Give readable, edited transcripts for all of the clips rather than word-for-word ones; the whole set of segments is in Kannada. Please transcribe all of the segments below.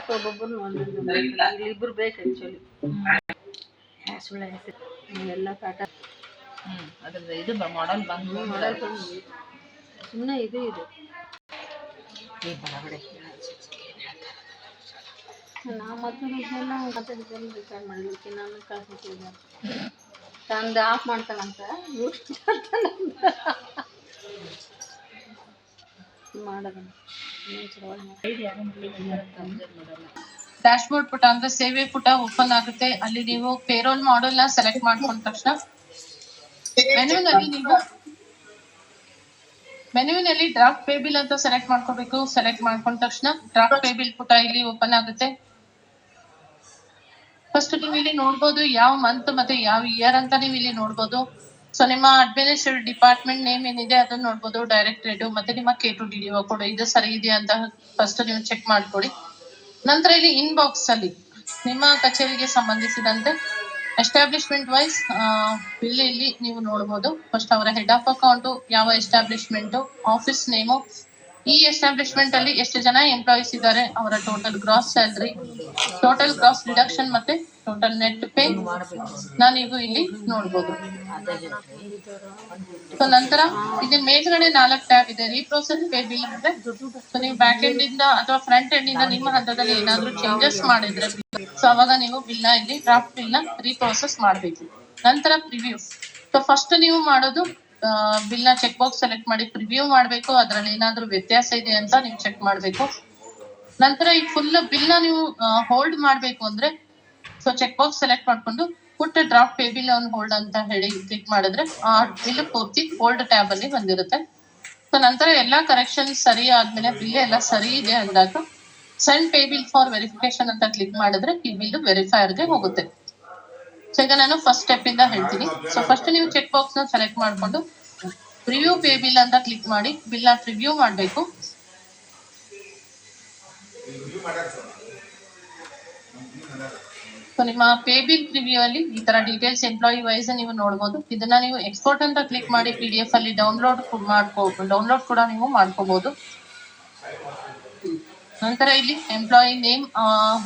ಒಬ್ಬೊಬ್ಬರು ಇಲ್ಲಿಬ್ರು ಬೇಕು ಆ್ಯಕ್ಚುಲಿ ಸುಳ್ಳ ಎಲ್ಲ ಕಾಟ ಅದ್ರದ್ದು ಇದು ಮಾಡೆಲ್ ಬಂದು ಸುಮ್ಮನೆ ಇದು ನಾವು ಮಕ್ಕಳಿಗೆಲ್ಲ ರಿಕಾರ್ಡ್ ಮಾಡಲಿಕ್ಕೆ ನಾನು ಕಳ್ಸಿದ್ದೆ ತಂದು ಆಫ್ ಮಾಡ್ತಾಳಂತ ಮಾಡೋದು ಡ್ಯಾಶ್ ಬೋರ್ಡ್ ಪುಟ ಅಂದ್ರೆ ಸೇವೆ ಪುಟ ಓಪನ್ ಆಗುತ್ತೆ. ಅಲ್ಲಿ ನೀವು ಪೇರೋಲ್ ಮಾಡೆಲ್ ನ ಸೆಲೆಕ್ಟ್ ಮಾಡ್ಕೊಂಡ ತಕ್ಷಣ ಮೆನುವಿನಲ್ಲಿ ಡ್ರಾಫ್ಟ್ ಪೇ ಬಿಲ್ ಅಂತ ಸೆಲೆಕ್ಟ್ ಮಾಡ್ಕೋಬೇಕು. ಸೆಲೆಕ್ಟ್ ಮಾಡ್ಕೊಂಡ ತಕ್ಷಣ ಡ್ರಾಫ್ಟ್ ಪೇ ಬಿಲ್ ಪುಟ ಇಲ್ಲಿ ಓಪನ್ ಆಗುತ್ತೆ. ಫಸ್ಟ್ ನೀವು ಇಲ್ಲಿ ನೋಡ್ಬೋದು ಯಾವ ಮಂತ್ ಮತ್ತೆ ಯಾವ ಇಯರ್ ಅಂತ ನೀವು ಇಲ್ಲಿ ನೋಡ್ಬೋದು. ಸೊ ನಿಮ್ಮ ಅಡ್ಮಿನಿಸ್ಟ್ರೇಟಿವ್ ಡಿಪಾರ್ಟ್ಮೆಂಟ್ ನೇಮ್ ಏನಿದೆ ಅದನ್ನ ನೋಡ್ಬೋದು. ಡೈರೆಕ್ಟರೇಟ್ ಮತ್ತೆ ನಿಮ್ಮ K2DDO ಕೋಡ್ ಇದು ಸರಿ ಇದೆ ಅಂತ ಫಸ್ಟ್ ನೀವು ಚೆಕ್ ಮಾಡ್ಕೊಳ್ಳಿ. ನಂತರ ಇಲ್ಲಿ ಇನ್ಬಾಕ್ಸ್ ಅಲ್ಲಿ ನಿಮ್ಮ ಕಚೇರಿಗೆ ಸಂಬಂಧಿಸಿದಂತೆ ಎಸ್ಟಾಬ್ಲಿಷ್ಮೆಂಟ್ ವೈಸ್ ಬಿಲ್ ಇಲ್ಲಿ ನೀವು ನೋಡ್ಬೋದು. ಫಸ್ಟ್ ಅವರ ಹೆಡ್ ಆಫ್ ಅಕೌಂಟ್, ಯಾವ ಎಸ್ಟಾಬ್ಲಿಷ್ಮೆಂಟ್, ಆಫೀಸ್ ನೇಮು, ಈ ಎಸ್ಟಾಬ್ಲಿಷ್ಮೆಂಟ್ ಅಲ್ಲಿ ಎಷ್ಟು ಜನ ಎಂಪ್ಲಾಯೀಸ್ ಇದ್ದಾರೆ, ಅವರ total gross salary, total gross deduction ಮತ್ತೆ ಟೋಟಲ್ ನೆಟ್ ಪೇ ನೀವು ಇಲ್ಲಿ ನೋಡ್ಬೋದು. ಸೊ ನಂತರ ಇಲ್ಲಿ ಮೇಲ್ಗಡೆ 4 ಟ್ಯಾಬ್ ಇದೆ. ರೀಪ್ರೋಸೆಸ್ ಪೇ ಬಿಲ್ ಅಂದ್ರೆ ಸೊ ನೀವು ಬ್ಯಾಕ್ ಎಂಡ್ ಇಂದ ಅಥವಾ ಫ್ರಂಟ್ ಎಂಡ್ ಇಂದ ನಿಮ್ಮ ಹಂತದಲ್ಲಿ ಏನಾದ್ರು ಚೇಂಜಸ್ ಮಾಡಿದ್ರೆ ಸೊ ಅವಾಗ ನೀವು ಬಿಲ್ ನ ಇಲ್ಲಿ ಡ್ರಾಫ್ಟ್ ಬಿಲ್ ನ ರೀಪ್ರೋಸೆಸ್ ಮಾಡಬೇಕು. ನಂತರ ಪ್ರಿವ್ಯೂ. ಸೊ ಫಸ್ಟ್ ನೀವು ಮಾಡೋದು ಬಿಲ್ ನ ಚೆಕ್ ಬಾಕ್ಸ್ ಸೆಲೆಕ್ಟ್ ಮಾಡಿ ಪ್ರಿವ್ಯೂ ಮಾಡಬೇಕು. ಅದರಲ್ಲಿ ಏನಾದ್ರು ವ್ಯತ್ಯಾಸ ಇದೆ ಅಂತ ನೀವು ಚೆಕ್ ಮಾಡಬೇಕು. ನಂತರ ಈ ಫುಲ್ ಬಿಲ್ ನ ನೀವು ಹೋಲ್ಡ್ ಮಾಡಬೇಕು ಅಂದ್ರೆ ಸೊ ಚೆಕ್ ಬಾಕ್ಸ್ ಸೆಲೆಕ್ಟ್ ಮಾಡ್ಕೊಂಡು put draft pay bill on hold ಅಂತ ಹೇಳಿ ಕ್ಲಿಕ್ ಮಾಡಿದ್ರೆ ಆ ಬಿಲ್ ಪೂರ್ತಿ ಹೋಲ್ಡ್ ಟ್ಯಾಬ್ ಅಲ್ಲಿ ಬಂದಿರುತ್ತೆ. ಸೊ ನಂತರ ಎಲ್ಲಾ ಕರೆಕ್ಷನ್ ಸರಿ ಆದ್ಮೇಲೆ ಬಿಲ್ ಎಲ್ಲ ಸರಿ ಇದೆ ಅಂದಾಗ send pay bill for verification ಅಂತ ಕ್ಲಿಕ್ ಮಾಡಿದ್ರೆ ಈ ಬಿಲ್ ವೆರಿಫೈರ್ಗೆ ಹೋಗುತ್ತೆ. ಸೊ ಈಗ ನಾನು ಫಸ್ಟ್ ಸ್ಟೆಪ್ ಇಂದ ಹೇಳ್ತೀನಿ. ಸೊ ಫಸ್ಟ್ ನೀವು ಚೆಕ್ ಬಾಕ್ಸ್ ನ ಸೆಲೆಕ್ಟ್ ಮಾಡ್ಕೊಂಡು ಪ್ರಿವ್ಯೂ ಪೇ ಬಿಲ್ ಅಂತ ಕ್ಲಿಕ್ ಮಾಡಿ ಬಿಲ್ ನ ಪ್ರಿವ್ಯೂ ಮಾಡಬೇಕು. ಸೊ ನಿಮ್ಮ ಪೇ ಬಿಲ್ ಪ್ರಿವ್ಯೂ ಅಲ್ಲಿ ಈ ತರ ಡೀಟೇಲ್ಸ್ ಎಂಪ್ಲಾಯಿ ವೈಸ್ ನೀವು ನೋಡಬಹುದು. ಇದನ್ನ ನೀವು ಎಕ್ಸ್ಪೋರ್ಟ್ ಅಂತ ಕ್ಲಿಕ್ ಮಾಡಿ PDF ಅಲ್ಲಿ ಡೌನ್ಲೋಡ್ ಕೂಡ ನೀವು ಮಾಡ್ಕೋಬಹುದು. ನಂತರ ಇಲ್ಲಿ ಎಂಪ್ಲಾಯಿ ನೇಮ್,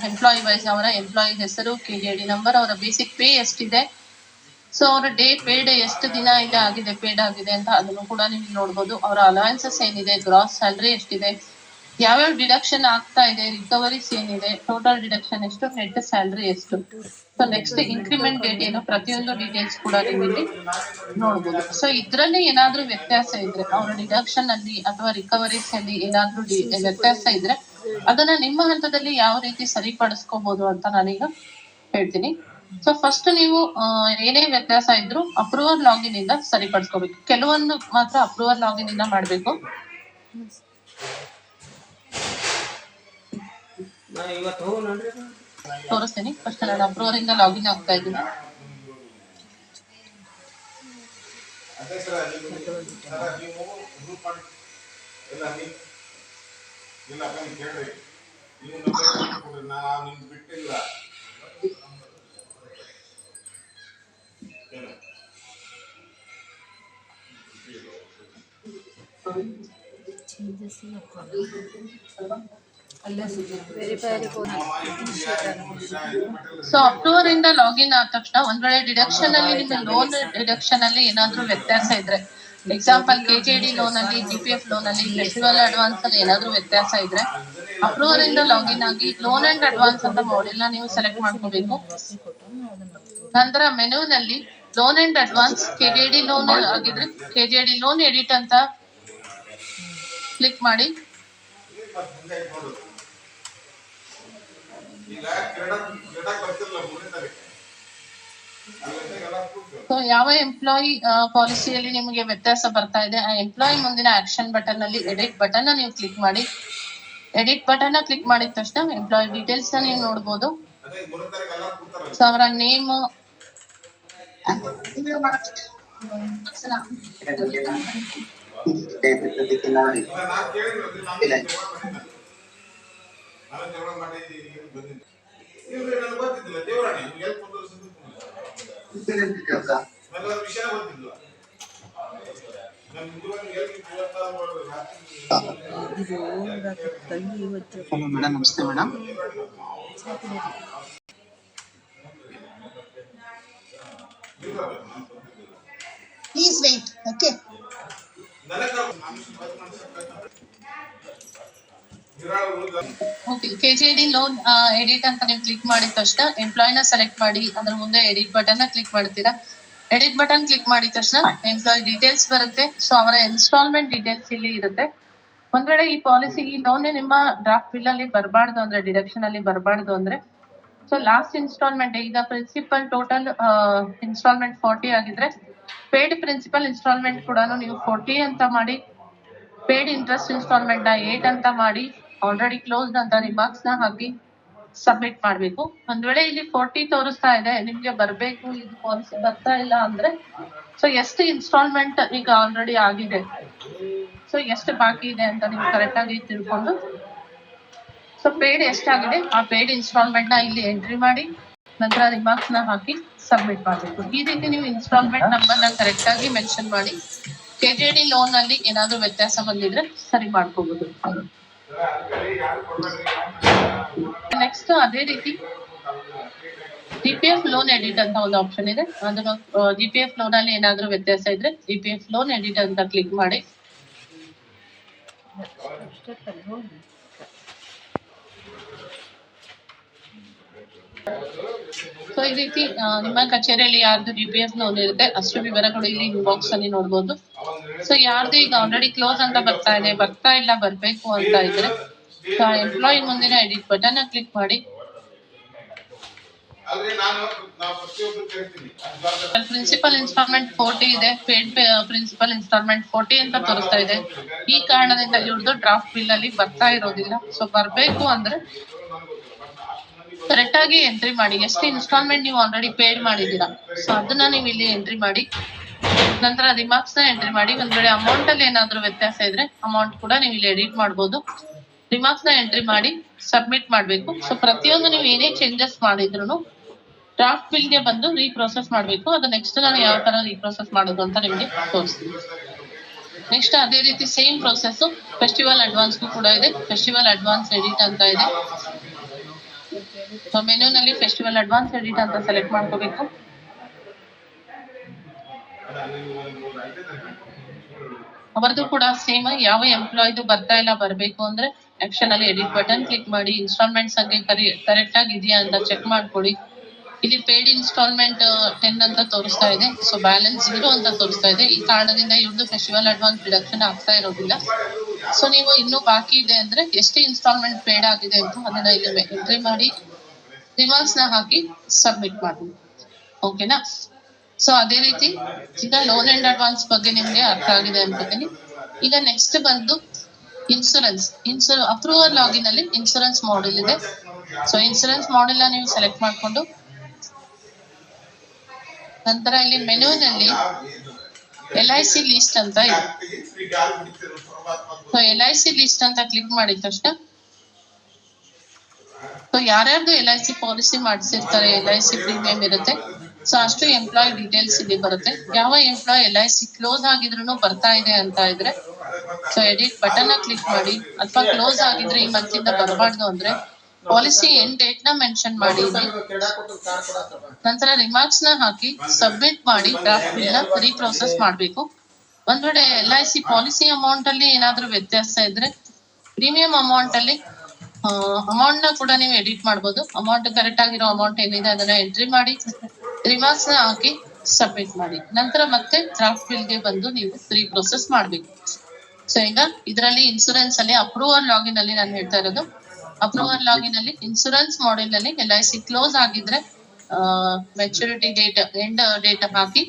ಎಂಪ್ಲಾಯಿ ವೈಸ್ ಅವರ ಎಂಪ್ಲಾಯಿ ಹೆಸರು, KJD ನಂಬರ್, ಅವರ ಬೇಸಿಕ್ ಪೇ ಎಷ್ಟಿದೆ, ಸೊ ಅವರ ಪೇಡ್ ಎಷ್ಟು ದಿನ ಇಲ್ಲಿ ಆಗಿದೆ ಪೇಡ್ ಆಗಿದೆ ಅಂತ ಅದನ್ನು ಕೂಡ ನೀವು ನೋಡ್ಬೋದು. ಅವರ ಅಲವೆನ್ಸಸ್ ಏನಿದೆ, ಗ್ರಾಸ್ ಸ್ಯಾಲರಿ ಎಷ್ಟಿದೆ, ಯಾವ್ಯಾವ ಡಿಡಕ್ಷನ್ ಆಗ್ತಾ ಇದೆ, ರಿಕವರೀಸ್ ಏನಿದೆ, ಟೋಟಲ್ ಡಿಡಕ್ಷನ್ ಎಷ್ಟು, ನೆಟ್ ಸ್ಯಾಲರಿ ಎಷ್ಟು, ಸೊ ನೆಕ್ಸ್ಟ್ ಇನ್ಕ್ರಿಮೆಂಟ್ ಡೇಟ್ ಏನು, ಪ್ರತಿಯೊಂದು ಡೀಟೇಲ್ಸ್ ಕೂಡ ನೀವು ಇಲ್ಲಿ ನೋಡ್ಬೋದು. ಸೊ ಇದ್ರಲ್ಲಿ ಏನಾದ್ರೂ ವ್ಯತ್ಯಾಸ ಇದ್ರೆ ಅವರ ಡಿಡಕ್ಷನ್ ಅಲ್ಲಿ ಅಥವಾ ರಿಕವರೀಸ್ ಅಲ್ಲಿ ಏನಾದ್ರೂ ವ್ಯತ್ಯಾಸ ಇದ್ರೆ ಅದನ್ನ ನಿಮ್ಮ ಹಂತದಲ್ಲಿ ಯಾವ ರೀತಿ ಸರಿಪಡಿಸ್ಕೋಬಹುದು ಅಂತ ನಾನೀಗ ಹೇಳ್ತೀನಿ. ಸೊ ಫಸ್ಟ್ ನೀವು ಏನೇ ವ್ಯತ್ಯಾಸ ಇದ್ರು ಅಪ್ರೂವರ್ ಲಾಗಿನ್ ಇಂದ ಸರಿಪಡಿಸ್ಕೋಬೇಕು. ಕೆಲವೊಂದು ಮಾತ್ರ ಅಪ್ರೂವರ್ ಲಾಗಿನ್ ಇಂದ ಮಾಡ್ಬೇಕು. ತೋರಿಸ್ತೀನಿ. ಫಸ್ಟ್ ನಾನು ಅಪ್ರೂವರ್ ಇಂದ ಲಾಗಿನ್ ಆಗ್ತಾ ಇದ್ದೀನಿ. ಸೊ ಅಪ್ರೂವರ್ ಇಂದ ಲಾಗಿನ್ ಆದ ತಕ್ಷಣ ಒಂದ್ ವೇಳೆ ಡಿಡಕ್ಷನ್ ಅಲ್ಲಿ ನಿಮ್ಮ ಲೋನ್ ಡಿಡಕ್ಷನ್ ಅಲ್ಲಿ ಏನಾದ್ರೂ ವ್ಯತ್ಯಾಸ ಇದ್ರೆ, ಎಕ್ಸಾಂಪಲ್ KJD ಲೋನ್ ಅಲ್ಲಿ, GPF ಲೋನ್ ಅಲ್ಲಿ, ಫೆಸ್ಟಿವಲ್ ಅಡ್ವಾನ್ಸ್ ಅಲ್ಲಿ ಏನಾದ್ರೂ ವ್ಯತ್ಯಾಸ ಇದ್ರೆ ಅಪ್ರೂವರ್ ಇಂದ ಲಾಗಿನ್ ಆಗಿ ಲೋನ್ ಅಂಡ್ ಅಡ್ವಾನ್ಸ್ ಅಂತ ಮಾಡೆಲ್ ನ ನೀವು ಸೆಲೆಕ್ಟ್ ಮಾಡ್ಕೋಬೇಕು. ನಂತರ ಮೆನುವಿನಲ್ಲಿ loan and advance KJD loan ಆಗಿದ್ರೆ KJD ಲೋನ್ ಎಡಿಟ್ ಅಂತ ಕ್ಲಿಕ್ ಮಾಡಿ. ಸೊ ಯಾವ ಎಂಪ್ಲಾಯಿ ಪಾಲಿಸಿಯಲ್ಲಿ ನಿಮಗೆ ವ್ಯತ್ಯಾಸ ಬರ್ತಾ ಇದೆ ಆ ಎಂಪ್ಲಾಯಿ ಮುಂದಿನ ಆಕ್ಷನ್ ಬಟನ್ ಅಲ್ಲಿ ಎಡಿಟ್ ಬಟನ್ ನೀವು ಕ್ಲಿಕ್ ಮಾಡಿ. ಎಡಿಟ್ ಬಟನ್ ಕ್ಲಿಕ್ ಮಾಡಿದ ತಕ್ಷಣ ಎಂಪ್ಲಾಯಿ ಡೀಟೇಲ್ಸ್ ನೀವು ನೋಡ್ಬೋದು. ಸೊ ಅವರ ನೇಮ್, ಹಲೋ ಮೇಡಮ್, ನಮಸ್ತೆ madam. Please wait. Okay, KJD loan edit ಅಂತ ನೀವು ಕ್ಲಿಕ್ ಮಾಡಿದ ತಕ್ಷಣ ಎಂಪ್ಲಾಯ್ನ ಸೆಲೆಕ್ಟ್ ಮಾಡಿ ಅದ್ರ ಮುಂದೆ ಎಡಿಟ್ ಬಟನ್ ಕ್ಲಿಕ್ ಮಾಡ್ತೀರಾ. ಎಡಿಟ್ ಬಟನ್ ಕ್ಲಿಕ್ ಮಾಡಿದ ತಕ್ಷಣ ಎಂಪ್ಲಾಯ್ ಡೀಟೇಲ್ಸ್ ಬರುತ್ತೆ. ಸೊ ಅವರ ಇನ್ಸ್ಟಾಲ್ಮೆಂಟ್ ಡೀಟೇಲ್ಸ್ ಇಲ್ಲಿ ಇರುತ್ತೆ. ಒಂದ್ ವೇಳೆ ಈ ಪಾಲಿಸಿ ಈ ಲೋನ್ ನಿಮ್ಮ ಡ್ರಾಫ್ಟ್ ಬಿಲ್ ಅಲ್ಲಿ ಬರಬಾರ್ದು ಅಂದ್ರೆ, ಡಿಡಕ್ಷನ್ ಅಲ್ಲಿ ಬರಬಾರ್ದು ಅಂದ್ರೆ, ಸೊ ಲಾಸ್ಟ್ ಇನ್ಸ್ಟಾಲ್ಮೆಂಟ್ ಈಗ ಪ್ರಿನ್ಸಿಪಲ್ ಟೋಟಲ್ ಇನ್ಸ್ಟಾಲ್ಮೆಂಟ್ 40 ಆಗಿದ್ರೆ ಪೇಡ್ ಪ್ರಿನ್ಸಿಪಲ್ ಇನ್ಸ್ಟಾಲ್ಮೆಂಟ್ ಕೂಡ ನೀವು 40 ಅಂತ ಮಾಡಿ, ಪೇಡ್ ಇಂಟ್ರೆಸ್ಟ್ ಇನ್ಸ್ಟಾಲ್ಮೆಂಟ್ ನ 8 ಅಂತ ಮಾಡಿ, ಆಲ್ರೆಡಿ ಕ್ಲೋಸ್ಡ್ ಅಂತ ರಿಮಾರ್ಕ್ಸ್ ನ ಹಾಕಿ ಸಬ್ಮಿಟ್ ಮಾಡ್ಬೇಕು. ಒಂದ್ ವೇಳೆ ಇಲ್ಲಿ 40 ತೋರಿಸ್ತಾ ಇದೆ, ನಿಮ್ಗೆ ಬರ್ಬೇಕು, ಇದು ಪಾಲಿಸಿ ಬರ್ತಾ ಇಲ್ಲ ಅಂದ್ರೆ, ಸೊ ಎಷ್ಟು ಇನ್ಸ್ಟಾಲ್ಮೆಂಟ್ ಈಗ ಆಲ್ರೆಡಿ ಆಗಿದೆ, ಸೊ ಎಷ್ಟು ಬಾಕಿ ಇದೆ ಅಂತ ನೀವು ಕರೆಕ್ಟ್ ಆಗಿ ತಿಳ್ಕೊಂಡು, ಸೊ ಪೇಡ್ ಎಷ್ಟಾಗಿದೆ ಆ ಪೇಡ್ ಇನ್ಸ್ಟಾಲ್ಮೆಂಟ್ ನ ಇಲ್ಲಿ ಎಂಟ್ರಿ ಮಾಡಿ, ನಂತರ ರಿಮಾರ್ಕ್ಸ್ ನ ಹಾಕಿ ಸಬ್ಮಿಟ್ ಮಾಡಬೇಕು. ಈ ರೀತಿ ನೀವು ಇನ್ಸ್ಟಾಲ್ಮೆಂಟ್ ನಂಬರ್ ನ ಕರೆಕ್ಟ್ ಆಗಿ ಮೆನ್ಷನ್ ಮಾಡಿ KJD ಲೋನ್ ಅಲ್ಲಿ ಏನಾದ್ರೂ ವ್ಯತ್ಯಾಸ ಬಂದಿದ್ರೆ ಸರಿ ಮಾಡ್ಕೋಬಹುದು. ನೆಕ್ಸ್ಟ್ ಅದೇ ರೀತಿ GPF ಲೋನ್ ಎಡಿಟ್ ಅಂತ ಒಂದು ಆಪ್ಷನ್ ಇದೆ. ಅದನ್ನು GPF ಲೋನ್ ಅಲ್ಲಿ ಏನಾದ್ರೂ ವ್ಯತ್ಯಾಸ ಇದ್ರೆ GPF ಲೋನ್ ಎಡಿಟ್ ಅಂತ ಕ್ಲಿಕ್ ಮಾಡಿ. ಸೊ ಈ ರೀತಿ ನಿಮ್ಮ ಕಚೇರಿಯಲ್ಲಿ ಯಾರ್ದು GPF ಲೋನ್ ಇರುತ್ತೆ ಅಷ್ಟು ವಿವರಗಳು ಇಲ್ಲಿ ಇನ್ಬಾಕ್ಸ್ ಅಲ್ಲಿ ನೋಡ್ಬೋದು. ಸೊ ಯಾರ್ದು ಈಗ ಆಲ್ರೆಡಿ ಕ್ಲೋಸ್ ಅಂತ ಬರ್ತಾ ಇದೆ, ಬರ್ತಾ ಇಲ್ಲ, ಬರ್ಬೇಕು ಅಂತ ಇದ್ರೆ ಎಂಪ್ಲಾಯಿ ಮುಂದಿನ ಎಡಿಟ್ ಬಟನ್ ಕ್ಲಿಕ್ ಮಾಡಿ. ಪ್ರಿನ್ಸಿಪಲ್ ಇನ್ಸ್ಟಾಲ್ಮೆಂಟ್ 40 ಇದೆ, ಪೇಡ್ ಪ್ರಿನ್ಸಿಪಲ್ ಇನ್ಸ್ಟಾಲ್ಮೆಂಟ್ 40 ಅಂತ ತೋರಿಸ್ತಾ ಇದೆ. ಈ ಕಾರಣದಿಂದ ಇವ್ರದ್ದು ಡ್ರಾಫ್ಟ್ ಬಿಲ್ ಅಲ್ಲಿ ಬರ್ತಾ ಇರೋದಿಲ್ಲ. ಸೊ ಬರ್ಬೇಕು ಅಂದ್ರೆ ಕರೆಕ್ಟ್ ಆಗಿ ಎಂಟ್ರಿ ಮಾಡಿ, ಎಷ್ಟು ಇನ್ಸ್ಟಾಲ್ಮೆಂಟ್ ನೀವು ಆಲ್ರೆಡಿ ಪೇಡ್ ಮಾಡಿದೀರಾ, ಸೊ ಅದನ್ನ ನೀವು ಇಲ್ಲಿ ಎಂಟ್ರಿ ಮಾಡಿ, ನಂತರ ರಿಮಾರ್ಕ್ಸ್ ನ ಎಂಟ್ರಿ ಮಾಡಿ. ಒಂದ್ ವೇಳೆ ಅಮೌಂಟ್ ಅಲ್ಲಿ ಏನಾದ್ರೂ ವ್ಯತ್ಯಾಸ ಇದ್ರೆ ಅಮೌಂಟ್ ಕೂಡ ನೀವು ಇಲ್ಲಿ ಎಡಿಟ್ ಮಾಡಬಹುದು. ರಿಮಾರ್ಕ್ಸ್ ನ ಎಂಟ್ರಿ ಮಾಡಿ ಸಬ್ಮಿಟ್ ಮಾಡ್ಬೇಕು. ಸೊ ಪ್ರತಿಯೊಂದು ನೀವು ಏನೇ ಚೇಂಜಸ್ ಮಾಡಿದ್ರು ಡ್ರಾಫ್ಟ್ ಬಿಲ್ ಗೆ ಬಂದು ರೀಪ್ರೋಸೆಸ್ ಮಾಡ್ಬೇಕು. ಅದು ನೆಕ್ಸ್ಟ್ ನಾನು ಯಾವ ತರ ರೀಪ್ರೋಸೆಸ್ ಮಾಡೋದು ಅಂತ ನಿಮ್ಗೆ ತೋರಿಸ್ತೀನಿ. ನೆಕ್ಸ್ಟ್ ಅದೇ ರೀತಿ ಸೇಮ್ ಪ್ರೊಸೆಸ್ ಫೆಸ್ಟಿವಲ್ ಅಡ್ವಾನ್ಸ್ ಕೂಡ ಇದೆ. ಫೆಸ್ಟಿವಲ್ ಅಡ್ವಾನ್ಸ್ ಎಡಿಟ್ ಅಂತ ಇದೆ. ಸೊ ಮೆನುನಲ್ಲಿ ಫೆಸ್ಟಿವಲ್ ಅಡ್ವಾನ್ಸ್ ಎಡಿಟ್ ಅಂತ ಸೆಲೆಕ್ಟ್ ಮಾಡ್ಕೋಬೇಕು. ಅವರದು ಕೂಡ ಸೇಮ್, ಯಾವ ಎಂಪ್ಲಾಯ್ದು ಬರ್ತಾ ಇಲ್ಲ, ಬರ್ಬೇಕು ಅಂದ್ರೆ ಆಕ್ಷನ್ ಅಲ್ಲಿ ಎಡಿಟ್ ಬಟನ್ ಕ್ಲಿಕ್ ಮಾಡಿ, ಇನ್ಸ್ಟಾಲ್ಮೆಂಟ್ ಸಂಖ್ಯೆ ಕರೆಕ್ಟ್ ಆಗಿ ಇದೆಯಾ ಅಂತ ಚೆಕ್ ಮಾಡ್ಕೊಳ್ಳಿ. ಇಲ್ಲಿ ಪೇಡ್ ಇನ್ಸ್ಟಾಲ್ಮೆಂಟ್ 10 ಅಂತ ತೋರಿಸ್ತಾ ಇದೆ, ಸೊ ಬ್ಯಾಲೆನ್ಸ್ 0 ಅಂತ ತೋರಿಸ್ತಾ ಇದೆ. ಈ ಕಾರಣದಿಂದ ಇವ್ರದ್ದು ಫೆಸ್ಟಿವಲ್ ಅಡ್ವಾನ್ಸ್ ಡಿಡಕ್ಷನ್ ಆಗ್ತಾ ಇರೋದಿಲ್ಲ. ಸೊ ನೀವು ಇನ್ನೂ ಬಾಕಿ ಇದೆ ಅಂದ್ರೆ ಎಷ್ಟು ಇನ್ಸ್ಟಾಲ್ಮೆಂಟ್ ಪೇಡ್ ಆಗಿದೆ ಅಂತ ಅದನ್ನ ಇಲ್ಲಿ ಎಂಟ್ರಿ ಮಾಡಿ ರಿಮಾರ್ಕ್ಸ್ ನ ಹಾಕಿ ಸಬ್ಮಿಟ್ ಮಾಡಿ. ಓಕೆನಾ? ಸೊ ಅದೇ ರೀತಿ ಈಗ ಲೋನ್ ಅಂಡ್ ಅಡ್ವಾನ್ಸ್ ಬಗ್ಗೆ ನಿಮ್ಗೆ ಅರ್ಥ ಆಗಿದೆ ಅನ್ಕೋತೀನಿ. ಈಗ ನೆಕ್ಸ್ಟ್ ಬಂದು ಇನ್ಸೂರೆನ್ಸ್ ಅಪ್ರೂವಲ್ ಲಾಗಿನ್ ಅಲ್ಲಿ ಇನ್ಸೂರೆನ್ಸ್ ಮಾಡೆಲ್ ಇದೆ. ಸೊ ಇನ್ಸೂರೆನ್ಸ್ ಮಾಡೆಲ್ ನ ನೀವು ಸೆಲೆಕ್ಟ್ ಮಾಡ್ಕೊಂಡು ನಂತರ ಇಲ್ಲಿ ಮೆನುನಲ್ಲಿ LIC ಲಿಸ್ಟ್ ಅಂತ ಇದೆ. ಸೊ LIC ಲಿಸ್ಟ್ ಅಂತ ಕ್ಲಿಕ್ ಮಾಡಿದ ತಕ್ಷಣ ಸೊ ಯಾರ್ಯಾರ್ದು LIC ಪಾಲಿಸಿ ಮಾಡಿಸಿರ್ತಾರೆ, LIC ಪ್ರೀಮಿಯಂ ಇರುತ್ತೆ, ಸೊ ಅಷ್ಟು ಎಂಪ್ಲಾಯ್ ಡೀಟೇಲ್ಸ್ ಇಲ್ಲಿ ಬರುತ್ತೆ. ಯಾವ ಎಂಪ್ಲಾಯ್ LIC ಕ್ಲೋಸ್ ಆಗಿದ್ರು ಬರ್ತಾ ಇದೆ ಅಂತ ಇದ್ರೆ ಸೊ ಎಡಿಟ್ ಬಟನ್ ಕ್ಲಿಕ್ ಮಾಡಿ, ಅಥವಾ ಕ್ಲೋಸ್ ಆಗಿದ್ರೆ ಈ ಮಂತ್ ಇಂದ ಬರಬಾರ್ದು ಅಂದ್ರೆ ಪಾಲಿಸಿ ಎಂಡ್ ಡೇಟ್ ನ ಮೆನ್ಷನ್ ಮಾಡಿ, ನಂತರ ರಿಮಾರ್ಕ್ಸ್ ನ ಹಾಕಿ ಸಬ್ಮಿಟ್ ಮಾಡಿ ಡ್ರಾಫ್ಟ್ ಬಿಲ್ ನ ರೀಪ್ರೋಸೆಸ್ ಮಾಡಬೇಕು. ಒಂದ್ ವೇಳೆ LIC ಪಾಲಿಸಿ ಅಮೌಂಟ್ ಅಲ್ಲಿ ಏನಾದ್ರೂ ವ್ಯತ್ಯಾಸ ಇದ್ರೆ ಪ್ರೀಮಿಯಂ ಅಮೌಂಟ್ ಅಲ್ಲಿ ಅಮೌಂಟ್ ನ ಕೂಡ ನೀವು ಎಡಿಟ್ ಮಾಡಬಹುದು. ಅಮೌಂಟ್ ಕರೆಕ್ಟ್ ಆಗಿರೋ ಅಮೌಂಟ್ ಏನಿದೆ ಅದನ್ನ ಎಂಟ್ರಿ ಮಾಡಿ ರಿಮಾರ್ಕ್ಸ್ ನ ಹಾಕಿ ಸಬ್ಮಿಟ್ ಮಾಡಿ, ನಂತರ ಮತ್ತೆ ಡ್ರಾಫ್ಟ್ ಬಿಲ್ ಗೆ ಬಂದು ನೀವು ರೀಪ್ರೋಸೆಸ್ ಮಾಡಬೇಕು. ಸೊ ಈಗ ಇದರಲ್ಲಿ ಇನ್ಸೂರೆನ್ಸ್ ಅಲ್ಲಿ ಅಪ್ರೂವಲ್ ಲಾಗಿನ್ ಅಲ್ಲಿ ನಾನು ಹೇಳ್ತಾ ಇರೋದು, ಅಪ್ರೂವಲ್ ಲಾಗಿನ್ ಅಲ್ಲಿ ಇನ್ಸೂರೆನ್ಸ್ ಮಾಡೆಲ್ ಅಲ್ಲಿ LIC ಕ್ಲೋಸ್ ಆಗಿದ್ರೆ ಮೆಚುರಿಟಿ ಡೇಟ್ ಎಂಡ್ ಡೇಟ್ ಹಾಕಿ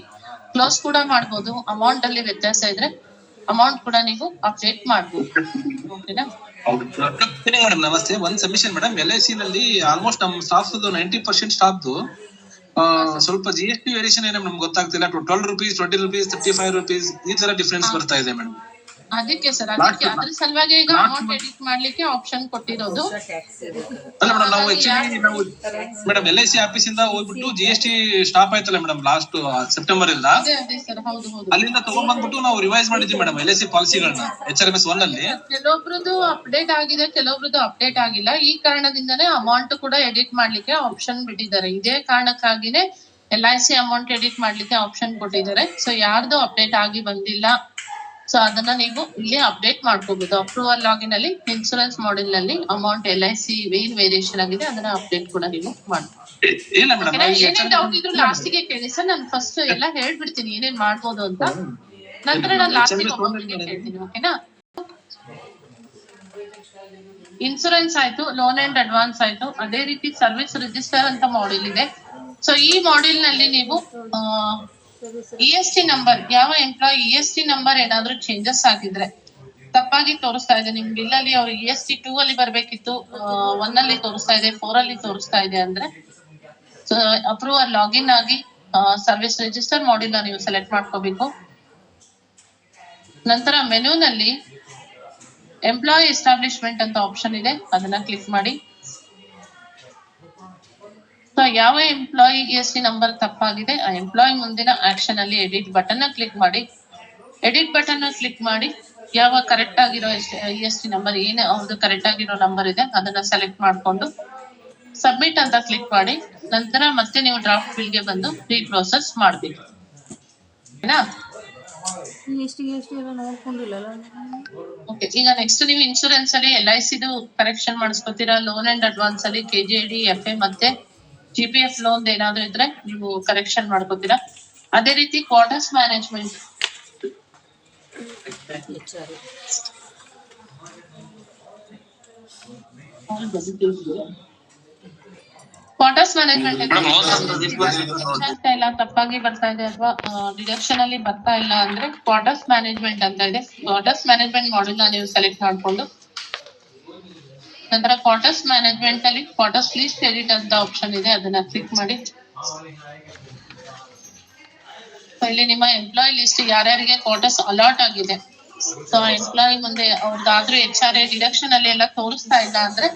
ಕ್ಲೋಸ್ ಕೂಡ ಮಾಡಬಹುದು. ಅಮೌಂಟ್ ಅಲ್ಲಿ ವ್ಯತ್ಯಾಸ ಇದ್ರೆ ಅಮೌಂಟ್ ಕೂಡ ನೀವು ಅಪ್ಡೇಟ್ ಮಾಡಬಹುದು. ಓಕೆನಾ? ಮೇಡಮ್ ನಮಸ್ತೆ. ಒಂದ್ ಸಬ್ಮಿಷನ್ ಮೇಡಮ್, LIC ನಲ್ಲಿ ಆಲ್ಮೋಸ್ಟ್ ನಮ್ಮ ಸ್ಟಾಫ್ 90% ಸ್ಟಾಫ್ ಸ್ವಲ್ಪ GST ವೇರಿಯೇಷನ್ ಏನೋ ನಮ್ಗೆ ಗೊತ್ತಾಗ್ತಿಲ್ಲ. 12 ರೂಪೀಸ್, 20 ರೂಪೀಸ್, 35 ರೂಪೀಸ್ ಈ ತರ ಡಿಫ್ರೆನ್ಸ್ ಬರ್ತಾ ಇದೆ ಮೇಡಮ್. ಅದಕ್ಕೆ ಸರ್, ಅದಕ್ಕೆ ಅದ್ರ ಸಲುವಾಗಿ ಈಗ ಅಮೌಂಟ್ ಎಡಿಟ್ ಮಾಡ್ಲಿಕ್ಕೆ ಆಪ್ಷನ್ ಕೊಟ್ಟಿರೋದು. ಅಲ್ಲ ಮೇಡಮ್, ನಾವು ಆಕ್ಚುಲಿ ನಾವು ಮೇಡಮ್ LIC ಆಫೀಸ್ ಇಂದ ಹೋಗ್ಬಿಟ್ಟು GST ಸ್ಟಾಪ್ ಆಯ್ತಲ್ಲ ಮೇಡಮ್ ಲಾಸ್ಟ್ ಸೆಪ್ಟೆಂಬರ್ ಇಂದ, ಅದೇ ಸರ್, ಹೌದು. ಅಲ್ಲಿಂದ ತಗೊಂಡ್ಬಂದ್ಬಿಟ್ಟು ನಾವು ರಿವೈಸ್ ಮಾಡಿದ್ವಿ ಮೇಡಮ್ LIC ಪಾಲಿಸಿಗಳನ್ನ HRMS 1 ಅಲ್ಲಿ. ಕೆಲವೊಬ್ರದ್ದು ಅಪ್ಡೇಟ್ ಆಗಿದೆ, ಕೆಲವೊಬ್ರದ್ದು ಅಪ್ಡೇಟ್ ಆಗಿಲ್ಲ. ಈ ಕಾರಣದಿಂದನೇ ಅಮೌಂಟ್ ಕೂಡ ಎಡಿಟ್ ಮಾಡ್ಲಿಕ್ಕೆ ಆಪ್ಷನ್ ಬಿಟ್ಟಿದ್ದಾರೆ. ಇದೇ ಕಾರಣಕ್ಕಾಗಿನೇ LIC ಅಮೌಂಟ್ ಎಡಿಟ್ ಮಾಡ್ಲಿಕ್ಕೆ ಆಪ್ಷನ್ ಕೊಟ್ಟಿದ್ದಾರೆ. ಸೊ ಯಾರ್ದು ಅಪ್ಡೇಟ್ ಆಗಿ ಬಂದಿಲ್ಲ, ಸೊ ಅದನ್ನ ನೀವು ಇಲ್ಲಿ ಅಪ್ಡೇಟ್ ಮಾಡ್ಕೋಬಹುದು. ಅಪ್ರೂವಲ್ ಲಾಗಿನ್ ಅಲ್ಲಿ ಇನ್ಸೂರೆನ್ಸ್ ಮಾಡೆಲ್ ನಲ್ಲಿ ಅಮೌಂಟ್ LIC ಏನ್ ವೇರಿಯೇಷನ್ ಆಗಿದೆ ಅದನ್ನ ಅಪ್ಡೇಟ್ ಕೂಡ ನೀವು ಮಾಡ್ಬೋದು. ಇಲ್ಲ ಮೇಡಮ್, ಏನೇನ್ ಡೌಟ್ ಇದ್ರು ಲಾಸ್ಟ್ ಗೆ ಕೇಳಿ ಸರ್. ನಾನು ಫಸ್ಟ್ ಎಲ್ಲ ಹೇಳ್ಬಿಡ್ತೀನಿ ಏನೇನ್ ಮಾಡ್ಬೋದು ಅಂತ, ನಂತರ ನಾನು ಲಾಸ್ಟ್ ಹೇಳ್ತೀನಿ. ಓಕೆನಾ? ಇನ್ಸೂರೆನ್ಸ್ ಆಯ್ತು, ಲೋನ್ ಅಂಡ್ ಅಡ್ವಾನ್ಸ್ ಆಯ್ತು. ಅದೇ ರೀತಿ ಸರ್ವಿಸ್ ರಿಜಿಸ್ಟರ್ ಅಂತ ಮಾಡೆಲ್ ಇದೆ. ಸೊ ಈ ಮಾಡೆಲ್ ನಲ್ಲಿ ನೀವು EST ನಂಬರ್, ಯಾವ ಎಂಪ್ಲಾಯ್ EST ನಂಬರ್ ಏನಾದ್ರೂ ಚೇಂಜಸ್ ಆಗಿದ್ರೆ, ತಪ್ಪಾಗಿ ತೋರಿಸ್ತಾ ಇದೆ ನಿಮ್ ಬಿಲ್ ಅಲ್ಲಿ, ಅವ್ರು EST 2 ಅಲ್ಲಿ ಬರ್ಬೇಕಿತ್ತು, 1 ಅಲ್ಲಿ ತೋರಿಸ್ತಾ ಇದೆ, 4 ಅಲ್ಲಿ ತೋರಿಸ್ತಾ ಇದೆ ಅಂದ್ರೆ, ಸೊ ಅಪ್ರೂವಲ್ ಲಾಗಿನ್ ಆಗಿ ಸರ್ವಿಸ್ ರಿಜಿಸ್ಟರ್ ಮಾಡೆಲ್ ನೀವು ಸೆಲೆಕ್ಟ್ ಮಾಡ್ಕೋಬೇಕು. ನಂತರ ಮೆನುನಲ್ಲಿ ಎಂಪ್ಲಾಯ್ ಎಸ್ಟಾಬ್ಲಿಷ್ಮೆಂಟ್ ಅಂತ ಆಪ್ಷನ್ ಇದೆ, ಅದನ್ನ ಕ್ಲಿಕ್ ಮಾಡಿ. ಸೊ ಯಾವ ಎಂಪ್ಲಾಯಿ EST ನಂಬರ್ ತಪ್ಪಾಗಿದೆ, ಆ ಎಂಪ್ಲಾಯ್ ಮುಂದಿನ ಆಕ್ಷನ್ ಅಲ್ಲಿ ಎಡಿಟ್ ಬಟನ್ ಕ್ಲಿಕ್ ಮಾಡಿ. ಎಡಿಟ್ ಬಟನ್ ಕ್ಲಿಕ್ ಮಾಡಿ ಯಾವ ಕರೆಕ್ಟ್ ಆಗಿರೋ EST ನಂಬರ್, ಏನು ಅವ್ರದ್ದು ಕರೆಕ್ಟ್ ಆಗಿರೋ ನಂಬರ್ ಇದೆ ಅದನ್ನ ಸೆಲೆಕ್ಟ್ ಮಾಡ್ಕೊಂಡು ಸಬ್ಮಿಟ್ ಅಂತ ಕ್ಲಿಕ್ ಮಾಡಿ. ನಂತರ ಮತ್ತೆ ನೀವು ಡ್ರಾಫ್ಟ್ ಬಿಲ್ಗೆ ಬಂದು ರೀಪ್ರೋಸೆಸ್ ಮಾಡ್ಬೇಕು. ಎಲ್ಲ ನೋಡ್ಕೊಂಡಿಲ್ಲಲ್ಲ. ಓಕೆ, ಈಗ ನೆಕ್ಸ್ಟ್ ನೀವು ಇನ್ಶೂರೆನ್ಸ್ ಅಲ್ಲಿ LIC ಕರೆಕ್ಷನ್ ಮಾಡಿಸ್ಕೊತೀರಾ. ಲೋನ್ ಅಂಡ್ ಅಡ್ವಾನ್ಸ್ ಅಲ್ಲಿ KJD, FA ಮತ್ತೆ GPF ಲೋನ್ ಏನಾದ್ರು ಇದ್ರೆ ನೀವು ಕರೆಕ್ಷನ್ ಮಾಡ್ಕೋತೀರಾ. ಅದೇ ರೀತಿ ಕ್ವಾರ್ಟರ್ಸ್ ಮ್ಯಾನೇಜ್ಮೆಂಟ್, ಎಲ್ಲ ತಪ್ಪಾಗಿ ಬರ್ತಾ ಇದೆ ಅಥವಾ ಡಿಡಕ್ಷನ್ ಅಲ್ಲಿ ಬರ್ತಾ ಇಲ್ಲ ಅಂದ್ರೆ ಕ್ವಾರ್ಟರ್ಸ್ ಮ್ಯಾನೇಜ್ಮೆಂಟ್ ಅಂತ ಇದೆ. ಕ್ವಾರ್ಟರ್ಸ್ ಮ್ಯಾನೇಜ್ಮೆಂಟ್ ಮಾಡೆಲ್ ನೀವು ಸೆಲೆಕ್ಟ್ ಮಾಡ್ಕೊಂಡು ನಂತರ ಕ್ವಾರ್ಟರ್ಸ್ ಮ್ಯಾನೇಜ್ಮೆಂಟ್ ಅಲ್ಲಿ ಕ್ವಾರ್ಟರ್ಸ್ ಲೀಸ್ಟ್ ಎಡಿಟ್ ಅಂತ ಆಪ್ಷನ್ ಇದೆ, ಅದನ್ನ ಕ್ಲಿಕ್ ಮಾಡಿ. ಇಲ್ಲಿ ನಿಮ್ಮ ಎಂಪ್ಲಾಯ್ ಲಿಸ್ಟ್ ಯಾರ್ಯಾರಿಗೆ ಕ್ವಾರ್ಟರ್ಸ್ ಅಲಾಟ್ ಆಗಿದೆ, ಸೊ ಎಂಪ್ಲಾಯ್ ಮುಂದೆ ಅವ್ರದ್ದಾದ್ರೂ HRA ಡಿಡಕ್ಷನ್ ಅಲ್ಲಿ ಎಲ್ಲ ತೋರಿಸ್ತಾ ಇಲ್ಲ ಅಂದ್ರೆ